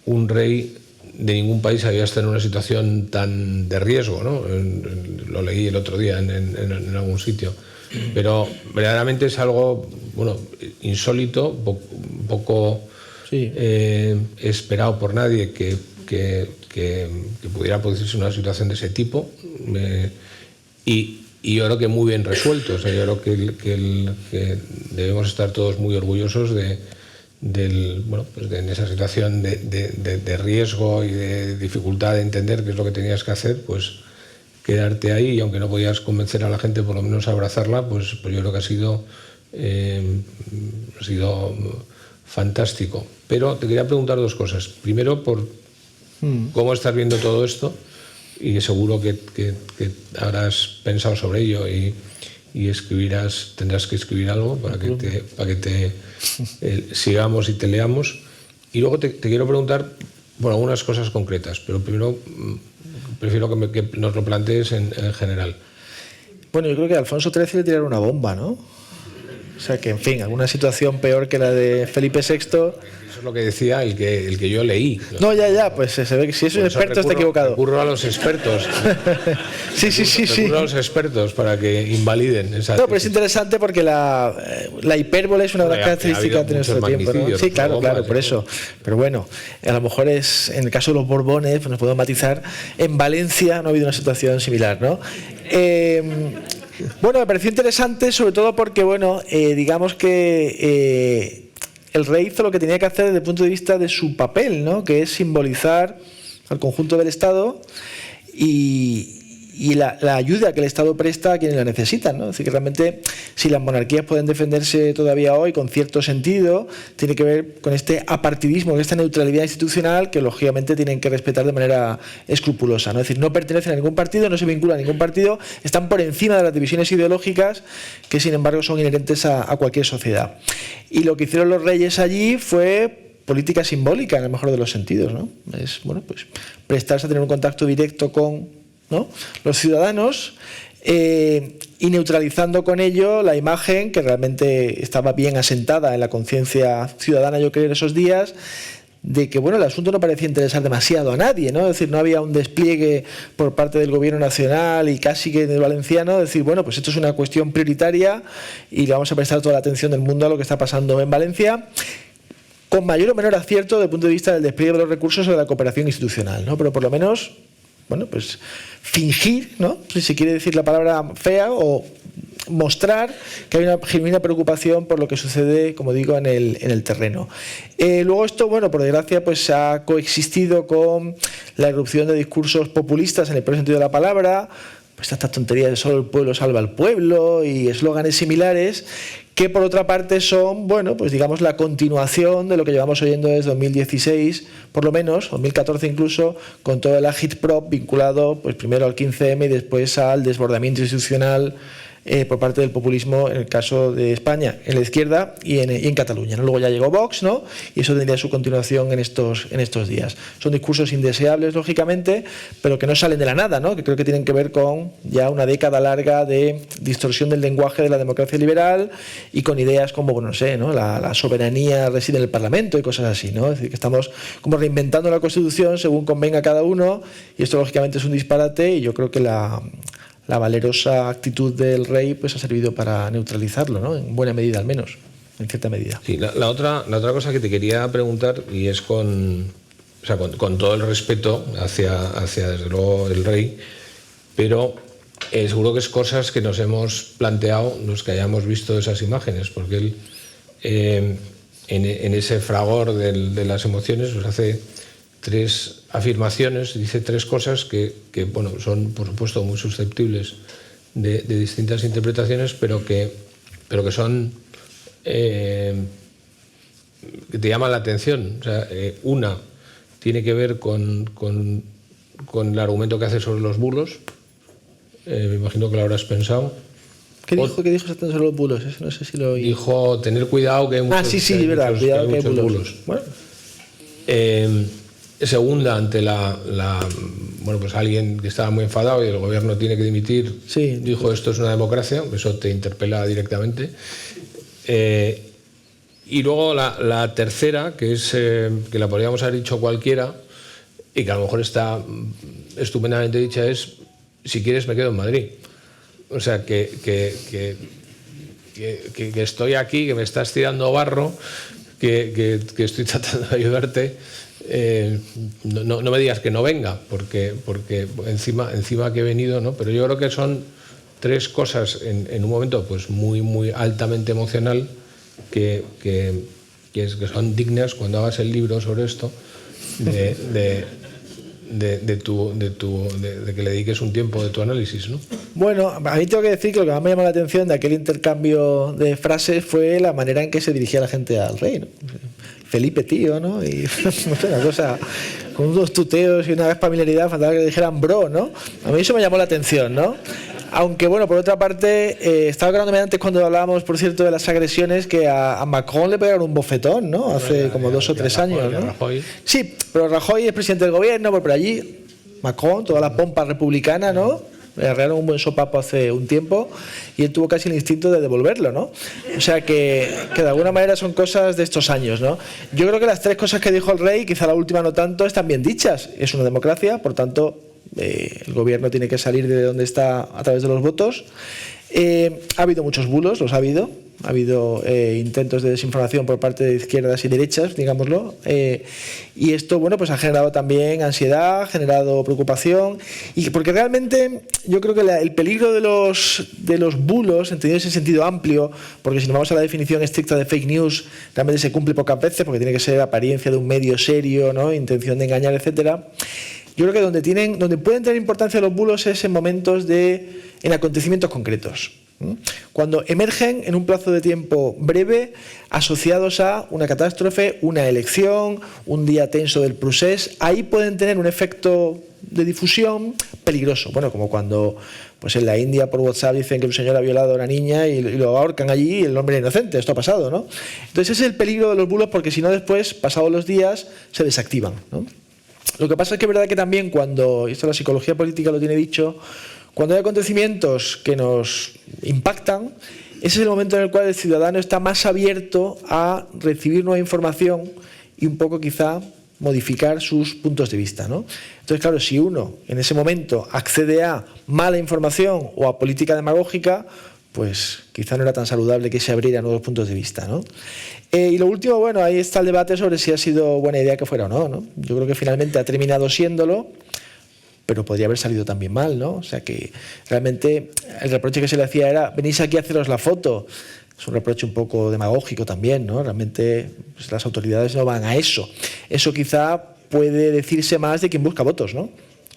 un rey de ningún país había estado en una situación tan de riesgo, ¿no? Lo leí el otro día en algún sitio. Pero verdaderamente es algo, bueno, insólito, poco sí, esperado por nadie que pudiera producirse una situación de ese tipo, y yo creo que muy bien resuelto. O sea, yo creo que debemos estar todos muy orgullosos de esa situación de riesgo y de dificultad de entender qué es lo que tenías que hacer, pues quedarte ahí, y aunque no podías convencer a la gente, por lo menos abrazarla, pues yo creo que ha sido fantástico. Pero te quería preguntar dos cosas. Primero, por cómo estás viendo todo esto, y seguro que habrás pensado sobre ello y tendrás que escribir algo para que te sigamos y te leamos. Y luego te quiero preguntar por algunas cosas concretas, pero primero prefiero que nos lo plantees en general. Bueno, yo creo que a Alfonso XIII le tiraron una bomba, ¿no? O sea que, en fin, alguna situación peor que la de Felipe VI. Eso es lo que decía el que yo leí. No, ya, pues se ve que si es un experto está equivocado. Recurro a los expertos. sí. Recurro a los expertos para que invaliden esa tesis. Pero es interesante porque la hipérbole es una de las características de nuestro tiempo, ¿no? Sí, claro, por eso. Pero bueno, a lo mejor en el caso de los Borbones, pues nos podemos matizar. En Valencia no ha habido una situación similar, ¿no? Bueno, me pareció interesante, sobre todo porque, bueno, digamos que el rey hizo lo que tenía que hacer desde el punto de vista de su papel, ¿no?, que es simbolizar al conjunto del Estado y la ayuda que el Estado presta a quienes la necesitan, ¿no? Es decir, que realmente, si las monarquías pueden defenderse todavía hoy con cierto sentido, tiene que ver con este apartidismo, con esta neutralidad institucional que lógicamente tienen que respetar de manera escrupulosa, ¿no? Es decir, no pertenecen a ningún partido, no se vinculan a ningún partido, están por encima de las divisiones ideológicas que, sin embargo, son inherentes a cualquier sociedad. Y lo que hicieron los reyes allí fue política simbólica, en el mejor de los sentidos, ¿no? Es, bueno, pues prestarse a tener un contacto directo con, ¿no?, los ciudadanos, y neutralizando con ello la imagen que realmente estaba bien asentada en la conciencia ciudadana, yo creo, en esos días, de que bueno, el asunto no parecía interesar demasiado a nadie, ¿no? Es decir, no había un despliegue por parte del gobierno nacional y casi que del valenciano, decir, bueno, pues esto es una cuestión prioritaria y le vamos a prestar toda la atención del mundo a lo que está pasando en Valencia, con mayor o menor acierto desde el punto de vista del despliegue de los recursos o de la cooperación institucional, ¿no? Pero por lo menos, bueno, pues fingir, ¿no? Si se quiere decir la palabra fea, o mostrar que hay una genuina preocupación por lo que sucede, como digo, en el terreno. Luego esto, bueno, por desgracia, pues ha coexistido con la irrupción de discursos populistas en el peor sentido de la palabra, pues estas tonterías de solo el pueblo salva al pueblo y eslóganes similares, que por otra parte son, bueno, pues digamos la continuación de lo que llevamos oyendo desde 2016, por lo menos, 2014 incluso, con todo el agitprop vinculado, pues primero al 15M y después al desbordamiento institucional por parte del populismo, en el caso de España, en la izquierda y en Cataluña, ¿no? Luego ya llegó Vox, ¿no? Y eso tendría su continuación en estos días. Son discursos indeseables, lógicamente, pero que no salen de la nada, ¿no? Que creo que tienen que ver con ya una década larga de distorsión del lenguaje de la democracia liberal y con ideas como, bueno, no sé, ¿no? La soberanía reside en el Parlamento y cosas así, ¿no? Es decir, que estamos como reinventando la Constitución según convenga cada uno, y esto lógicamente es un disparate, y yo creo que la valerosa actitud del rey pues ha servido para neutralizarlo, ¿no? En buena medida, al menos, en cierta medida. Sí, la otra cosa que te quería preguntar, y es con todo el respeto hacia desde luego el rey, pero seguro que es cosas que nos hemos planteado los que hayamos visto esas imágenes, porque él en ese fragor de las emociones nos hace tres afirmaciones, dice tres cosas que bueno, son por supuesto muy susceptibles de distintas interpretaciones, pero que son que te llaman la atención. O sea, una tiene que ver con el argumento que hace sobre los bulos. Me imagino que lo habrás pensado. ¿Qué dijo exactamente sobre los bulos? Eso no sé si lo oí. Dijo tener cuidado que hay muchos, sí, verdad, cuidado que hay bulos. Bueno. Segunda, ante bueno, pues alguien que estaba muy enfadado y el gobierno tiene que dimitir, sí, dijo esto es una democracia, eso te interpela directamente. Y luego la tercera, que es que la podríamos haber dicho cualquiera y que a lo mejor está estupendamente dicha, es si quieres me quedo en Madrid. O sea, que estoy aquí, que me estás tirando barro, que estoy tratando de ayudarte. No me digas que no venga, porque encima que he venido, ¿no? Pero yo creo que son tres cosas en un momento pues muy altamente emocional que son dignas, cuando hagas el libro sobre esto, de que le dediques un tiempo de tu análisis, ¿no? Bueno, a mí tengo que decir que lo que más me llamó la atención de aquel intercambio de frases fue la manera en que se dirigía la gente al rey, ¿no? Felipe, tío, ¿no? Y una cosa con unos tuteos y una familiaridad, faltaba que dijeran bro, ¿no? A mí eso me llamó la atención, ¿no? Aunque, bueno, por otra parte, estaba acordándome antes cuando hablábamos, por cierto, de las agresiones, que a Macron le pegaron un bofetón, ¿no? Hace como 2 o 3 años, ¿no? Sí, pero Rajoy es presidente del gobierno, por allí Macron, toda la pompa republicana, ¿no? Le arreglaron un buen sopapo hace un tiempo y él tuvo casi el instinto de devolverlo, ¿no? O sea que de alguna manera son cosas de estos años, ¿no? Yo creo que las tres cosas que dijo el rey, quizá la última no tanto, están bien dichas. Es una democracia, por tanto, el gobierno tiene que salir de donde está a través de los votos. Ha habido muchos bulos, los ha habido. Ha habido intentos de desinformación por parte de izquierdas y derechas, digámoslo, y esto, bueno, pues ha generado también ansiedad, ha generado preocupación, y porque realmente yo creo que el peligro de los bulos, entendido en ese sentido amplio, porque si nos vamos a la definición estricta de fake news, realmente se cumple pocas veces, porque tiene que ser apariencia de un medio serio, ¿no? Intención de engañar, etcétera. Yo creo que donde pueden tener importancia los bulos es en momentos en acontecimientos concretos. Cuando emergen en un plazo de tiempo breve asociados a una catástrofe, una elección, un día tenso del procés, ahí pueden tener un efecto de difusión peligroso. Bueno, como cuando pues en la India por WhatsApp dicen que un señor ha violado a una niña y lo ahorcan allí y el hombre es inocente. Esto ha pasado, ¿no? Entonces ese es el peligro de los bulos, porque si no después, pasados los días, se desactivan, ¿no? Lo que pasa es que es verdad que también cuando, y esto la psicología política lo tiene dicho, cuando hay acontecimientos que nos impactan, ese es el momento en el cual el ciudadano está más abierto a recibir nueva información y un poco quizá modificar sus puntos de vista, ¿no? Entonces, claro, si uno en ese momento accede a mala información o a política demagógica, pues quizá no era tan saludable que se abriera nuevos puntos de vista, ¿no? Y lo último, bueno, ahí está el debate sobre si ha sido buena idea que fuera o no, ¿no? Yo creo que finalmente ha terminado siéndolo, pero podría haber salido también mal, ¿no? O sea que realmente el reproche que se le hacía era: venís aquí a haceros la foto. Es un reproche un poco demagógico también, ¿no? Realmente pues, las autoridades no van a eso. Eso quizá puede decirse más de quien busca votos, ¿no?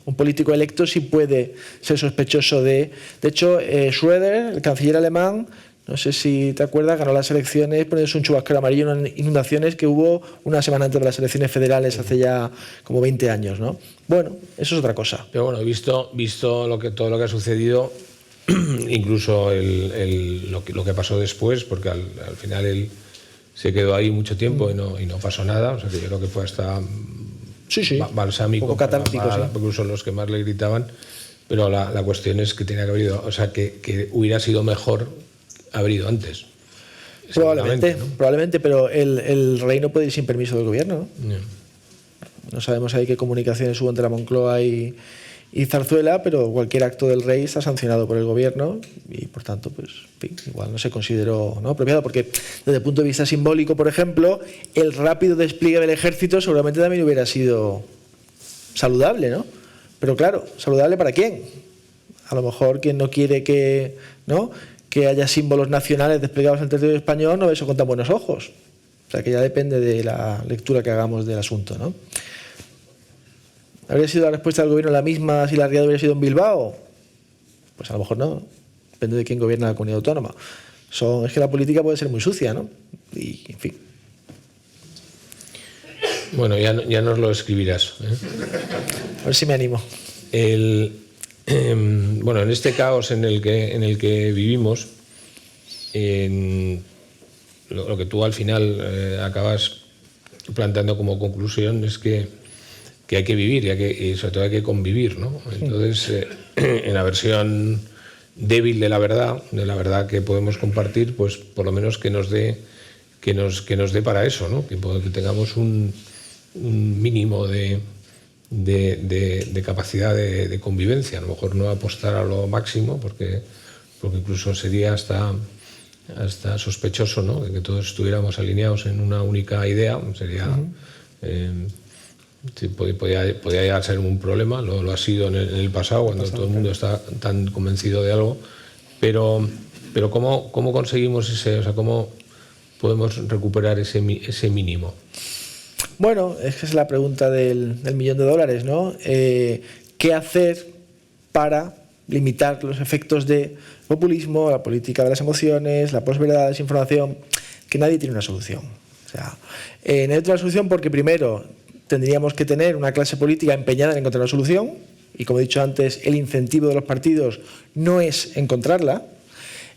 Un político electo sí puede ser sospechoso de... De hecho, Schröder, el canciller alemán, no sé si te acuerdas, ganó las elecciones poniéndose un chubasquero amarillo en inundaciones que hubo una semana antes de las elecciones federales hace ya como 20 años, ¿no? Bueno, eso es otra cosa. Pero bueno, visto todo lo que ha sucedido, incluso lo que pasó después, porque al final él se quedó ahí mucho tiempo y no pasó nada, o sea que yo creo que fue hasta balsámico, un poco catártico, incluso los que más le gritaban, pero la cuestión es que tenía que haber ido, o sea que hubiera sido mejor haber ido antes. Probablemente, pero el rey no puede ir sin permiso del gobierno, ¿no? No sabemos ahí qué comunicaciones hubo entre la Moncloa y Zarzuela, pero cualquier acto del rey está sancionado por el gobierno y, por tanto, pues igual no se consideró, ¿no?, apropiado, porque desde el punto de vista simbólico, por ejemplo, el rápido despliegue del ejército seguramente también hubiera sido saludable, ¿no? Pero claro, ¿saludable para quién? A lo mejor quien no quiere que haya símbolos nacionales desplegados en el territorio español no ve eso con tan buenos ojos. O sea que ya depende de la lectura que hagamos del asunto, ¿no? ¿Habría sido la respuesta del gobierno la misma si la riada hubiera sido en Bilbao? Pues a lo mejor no. Depende de quién gobierna la comunidad autónoma. Es que la política puede ser muy sucia, ¿no? Y, en fin. Bueno, ya nos lo escribirás, ¿eh? A ver si me animo. Bueno, en este caos en el que vivimos, lo que tú al final acabas planteando como conclusión es que hay que vivir y sobre todo hay que convivir, ¿no? Entonces, en la versión débil de la verdad que podemos compartir, pues por lo menos que nos dé para eso, ¿no? Que tengamos un mínimo de capacidad de convivencia. A lo mejor no apostar a lo máximo, porque incluso sería hasta sospechoso, ¿no?, de que todos estuviéramos alineados en una única idea. Sería sí, podría llegar a ser un problema. Lo ha sido en el pasado, cuando todo el mundo está tan convencido de algo, pero ¿cómo conseguimos cómo podemos recuperar ese mínimo? Bueno, esa es la pregunta del $1.000.000, ¿no? ¿Qué hacer para limitar los efectos de populismo, la política de las emociones, la posverdad, la desinformación? Que nadie tiene una solución. O sea, nadie tiene una solución porque, primero, tendríamos que tener una clase política empeñada en encontrar una solución, y, como he dicho antes, el incentivo de los partidos no es encontrarla.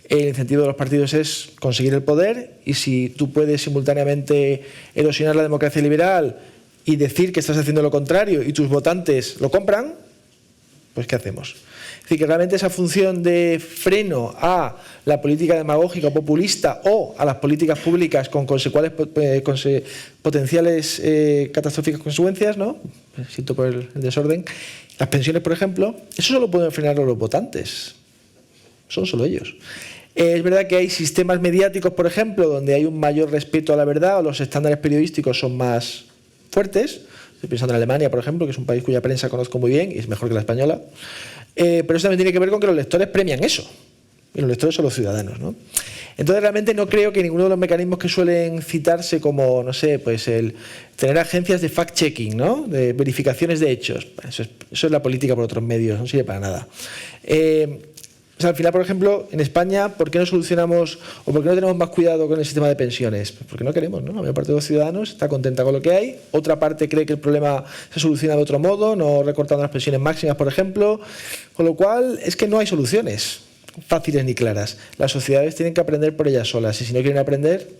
El incentivo de los partidos es conseguir el poder, y si tú puedes simultáneamente erosionar la democracia liberal y decir que estás haciendo lo contrario y tus votantes lo compran, pues ¿qué hacemos? Es decir, que realmente esa función de freno a la política demagógica o populista o a las políticas públicas con potenciales catastróficas consecuencias, ¿no? Siento por el desorden. Las pensiones, por ejemplo, eso solo pueden frenarlo los votantes. Son solo ellos. Es verdad que hay sistemas mediáticos, por ejemplo, donde hay un mayor respeto a la verdad o los estándares periodísticos son más fuertes. Estoy pensando en Alemania, por ejemplo, que es un país cuya prensa conozco muy bien y es mejor que la española. Pero eso también tiene que ver con que los lectores premian eso. Y los lectores son los ciudadanos, ¿no? Entonces, realmente no creo que ninguno de los mecanismos que suelen citarse como, no sé, pues el tener agencias de fact-checking, ¿no?, de verificaciones de hechos. Eso es la política por otros medios, no sirve para nada. O sea, al final, por ejemplo, en España, ¿por qué no solucionamos o por qué no tenemos más cuidado con el sistema de pensiones? Pues porque no queremos, ¿no? La mayor parte de los ciudadanos está contenta con lo que hay, otra parte cree que el problema se soluciona de otro modo, no recortando las pensiones máximas, por ejemplo, con lo cual es que no hay soluciones fáciles ni claras. Las sociedades tienen que aprender por ellas solas, y si no quieren aprender,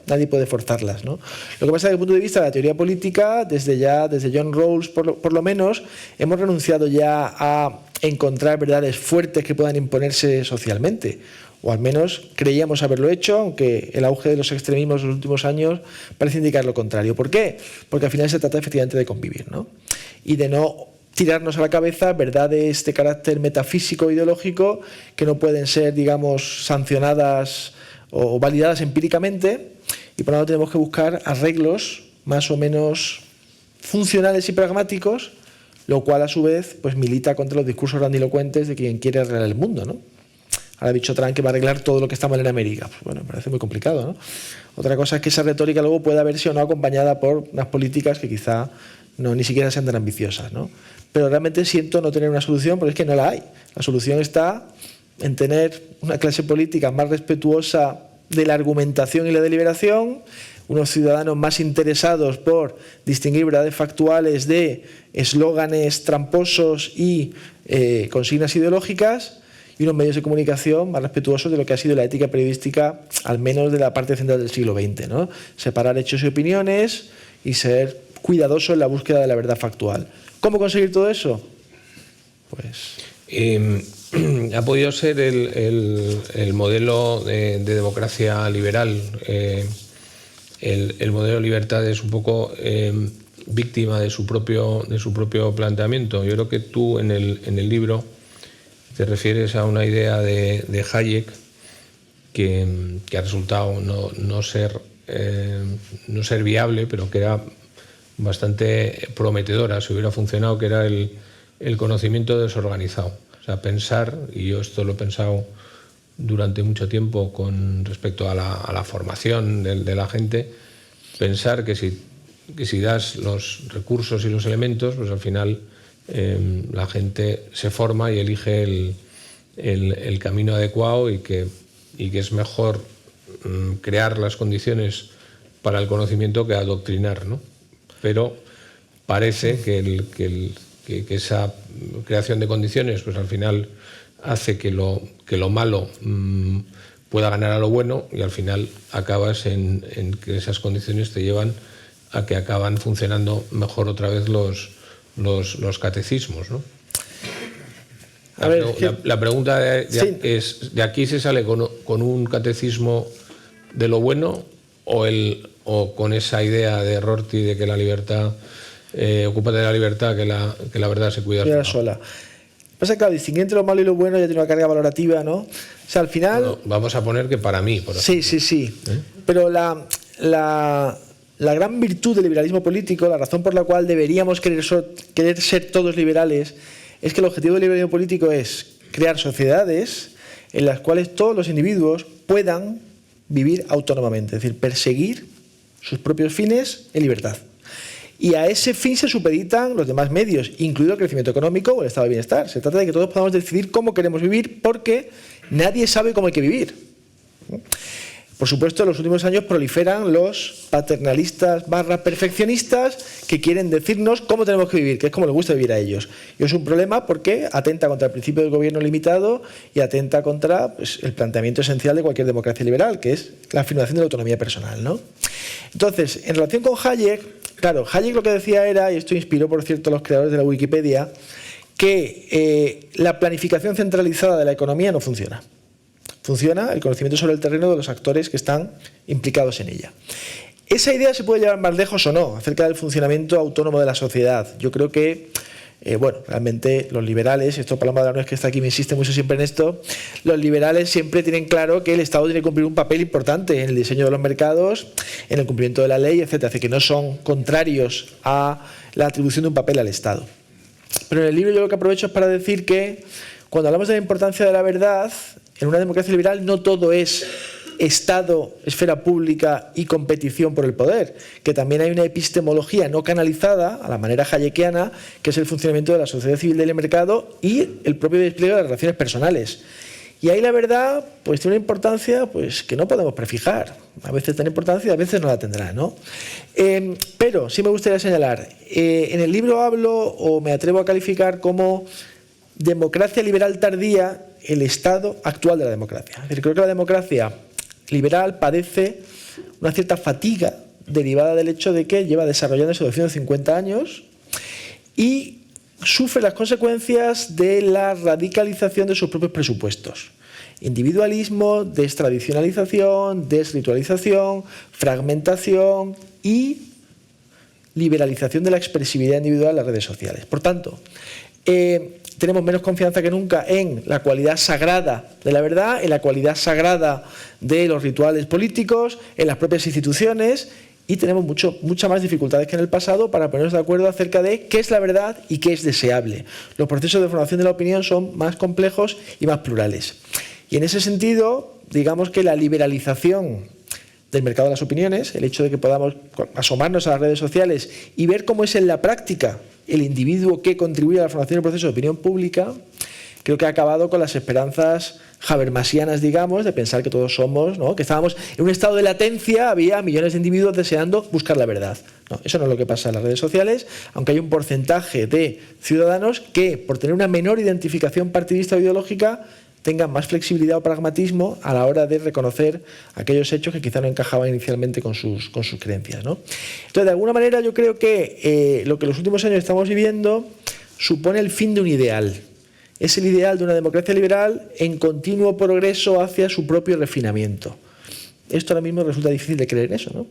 nadie puede forzarlas, ¿no? Lo que pasa es que desde el punto de vista de la teoría política, desde John Rawls por lo menos, hemos renunciado ya a encontrar verdades fuertes que puedan imponerse socialmente. o al menos creíamos haberlo hecho, aunque el auge de los extremismos en los últimos años parece indicar lo contrario. ¿Por qué? Porque al final se trata efectivamente de convivir, ¿no? Y de no tirarnos a la cabeza verdades de carácter metafísico e ideológico que no pueden ser, digamos, sancionadas o validadas empíricamente, y por lo tanto tenemos que buscar arreglos más o menos funcionales y pragmáticos, lo cual a su vez pues milita contra los discursos grandilocuentes de quien quiere arreglar el mundo, ¿no? Ahora ha dicho Trump que va a arreglar todo lo que está mal en América. Pues bueno, me parece muy complicado, ¿no? Otra cosa es que esa retórica luego pueda verse o no acompañada por unas políticas que quizá ni siquiera sean tan ambiciosas, ¿no? Pero realmente siento no tener una solución, porque es que no la hay. La solución está en tener una clase política más respetuosa de la argumentación y la deliberación, unos ciudadanos más interesados por distinguir verdades factuales de eslóganes tramposos y consignas ideológicas, y unos medios de comunicación más respetuosos de lo que ha sido la ética periodística, al menos de la parte central del siglo XX, ¿no? Separar hechos y opiniones y ser cuidadoso en la búsqueda de la verdad factual. ¿Cómo conseguir todo eso? Pues ha podido ser el modelo de democracia liberal. El modelo de libertad es un poco víctima de su propio planteamiento. Yo creo que tú en el libro te refieres a una idea de Hayek que ha resultado no ser viable, pero que era bastante prometedora si hubiera funcionado, que era el conocimiento desorganizado. O sea, pensar, y yo esto lo he pensado durante mucho tiempo con respecto a la formación de la gente, pensar que si das los recursos y los elementos, pues al final la gente se forma y elige el camino adecuado, y que es mejor crear las condiciones para el conocimiento que adoctrinar, ¿no? Pero parece que esa creación de condiciones pues al final hace que lo malo pueda ganar a lo bueno, y al final acabas en que esas condiciones te llevan a que acaban funcionando mejor otra vez los catecismos, ¿no? La pregunta es, ¿de aquí se sale con un catecismo de lo bueno o con esa idea de Rorty de que la libertad, ocúpate de la libertad, que la verdad se cuida sola? Pasa que, claro, distinguir entre lo malo y lo bueno ya tiene una carga valorativa, ¿no? O sea, al final... Bueno, vamos a poner que para mí, por ejemplo. Sí. Pero la gran virtud del liberalismo político, la razón por la cual deberíamos querer ser todos liberales, es que el objetivo del liberalismo político es crear sociedades en las cuales todos los individuos puedan vivir autónomamente, es decir, perseguir sus propios fines en libertad. Y a ese fin se supeditan los demás medios, incluido el crecimiento económico o el estado de bienestar. Se trata de que todos podamos decidir cómo queremos vivir, porque nadie sabe cómo hay que vivir. Por supuesto, en los últimos años proliferan los paternalistas / perfeccionistas que quieren decirnos cómo tenemos que vivir, que es como les gusta vivir a ellos. Y es un problema porque atenta contra el principio del gobierno limitado y atenta contra el planteamiento esencial de cualquier democracia liberal, que es la afirmación de la autonomía personal, ¿no? Entonces, en relación con Hayek, claro, Hayek lo que decía era, y esto inspiró, por cierto, a los creadores de la Wikipedia, que la planificación centralizada de la economía no funciona. Funciona el conocimiento sobre el terreno de los actores que están implicados en ella. Esa idea se puede llevar más lejos o no, acerca del funcionamiento autónomo de la sociedad. Yo creo que, realmente los liberales, esto Paloma de la Nuez, que está aquí, me insiste mucho siempre en esto, los liberales siempre tienen claro que el Estado tiene que cumplir un papel importante en el diseño de los mercados, en el cumplimiento de la ley, etc. Así que no son contrarios a la atribución de un papel al Estado. Pero en el libro yo lo que aprovecho es para decir que cuando hablamos de la importancia de la verdad, en una democracia liberal no todo es Estado, esfera pública y competición por el poder, que también hay una epistemología no canalizada, a la manera hayekiana, que es el funcionamiento de la sociedad civil del mercado y el propio despliegue de las relaciones personales. Y ahí la verdad pues tiene una importancia pues que no podemos prefijar. A veces tiene importancia y a veces no la tendrá, ¿no? Pero sí me gustaría señalar, en el libro hablo, o me atrevo a calificar como democracia liberal tardía, el estado actual de la democracia. Es decir, creo que la democracia liberal padece una cierta fatiga derivada del hecho de que lleva desarrollándose desde hace 50 años y sufre las consecuencias de la radicalización de sus propios presupuestos. Individualismo, destradicionalización, desritualización, fragmentación y liberalización de la expresividad individual en las redes sociales. Por tanto, tenemos menos confianza que nunca en la cualidad sagrada de la verdad, en la cualidad sagrada de los rituales políticos, en las propias instituciones, y tenemos muchas más dificultades que en el pasado para ponernos de acuerdo acerca de qué es la verdad y qué es deseable. Los procesos de formación de la opinión son más complejos y más plurales. Y en ese sentido, digamos que la liberalización del mercado de las opiniones, el hecho de que podamos asomarnos a las redes sociales y ver cómo es en la práctica el individuo que contribuye a la formación del proceso de opinión pública, creo que ha acabado con las esperanzas habermasianas, digamos, de pensar que todos somos, ¿no?, que estábamos en un estado de latencia, había millones de individuos deseando buscar la verdad. No, eso no es lo que pasa en las redes sociales, aunque hay un porcentaje de ciudadanos que, por tener una menor identificación partidista o ideológica, tengan más flexibilidad o pragmatismo a la hora de reconocer aquellos hechos que quizá no encajaban inicialmente con sus creencias, ¿no? Entonces, de alguna manera, yo creo que lo que en los últimos años estamos viviendo supone el fin de un ideal. Es el ideal de una democracia liberal en continuo progreso hacia su propio refinamiento. Esto ahora mismo resulta difícil de creer en eso, ¿no?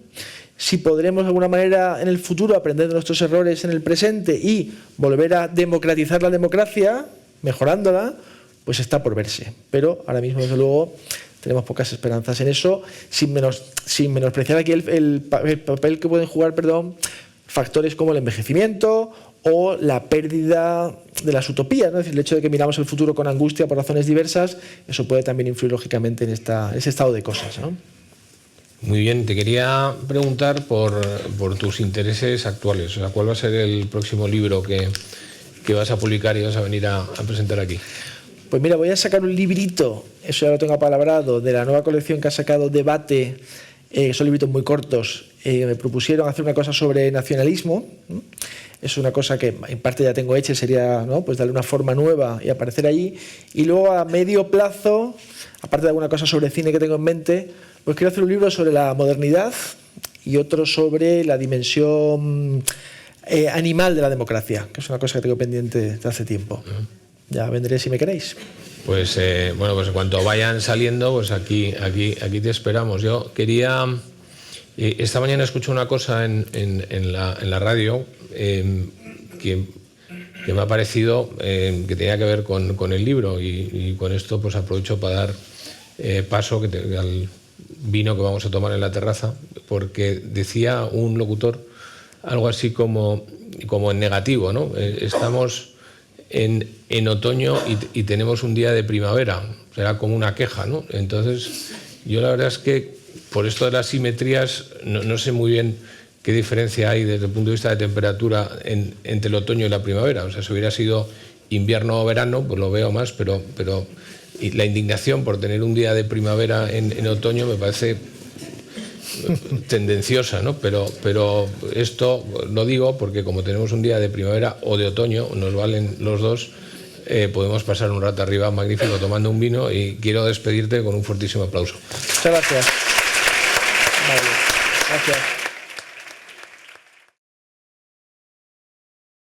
Si podremos de alguna manera en el futuro aprender de nuestros errores en el presente y volver a democratizar la democracia, mejorándola, pues está por verse. Pero ahora mismo, desde luego, tenemos pocas esperanzas en eso, sin menospreciar aquí el papel que pueden jugar, factores como el envejecimiento o la pérdida de las utopías, ¿no? Es decir, el hecho de que miramos el futuro con angustia por razones diversas, eso puede también influir lógicamente en ese estado de cosas, ¿no? Muy bien, te quería preguntar por tus intereses actuales. O sea, ¿cuál va a ser el próximo libro que vas a publicar y vas a venir a presentar aquí? Pues mira, voy a sacar un librito, eso ya lo tengo apalabrado, de la nueva colección que ha sacado Debate. Son libritos muy cortos. Me propusieron hacer una cosa sobre nacionalismo. Es una cosa que en parte ya tengo hecha, sería, ¿no?, pues darle una forma nueva y aparecer allí. Y luego a medio plazo, aparte de alguna cosa sobre cine que tengo en mente, pues quiero hacer un libro sobre la modernidad y otro sobre la dimensión animal de la democracia, que es una cosa que tengo pendiente desde hace tiempo. Ya vendré si me queréis. Pues bueno, pues en cuanto vayan saliendo, pues aquí te esperamos. Yo quería... esta mañana escuché una cosa en la radio que me ha parecido que tenía que ver con el libro y con esto pues aprovecho para dar paso al vino que vamos a tomar en la terraza, porque decía un locutor algo así como en negativo, ¿no? Estamos en otoño y tenemos un día de primavera, será como una queja, ¿no? Entonces, yo la verdad es que por esto de las simetrías no sé muy bien qué diferencia hay desde el punto de vista de temperatura entre el otoño y la primavera. O sea, si hubiera sido invierno o verano, pues lo veo más, pero y la indignación por tener un día de primavera en otoño me parece tendenciosa, ¿no? Pero esto lo digo porque como tenemos un día de primavera o de otoño, nos valen los dos, podemos pasar un rato arriba magnífico tomando un vino y quiero despedirte con un fortísimo aplauso. Muchas gracias. Vale. Gracias.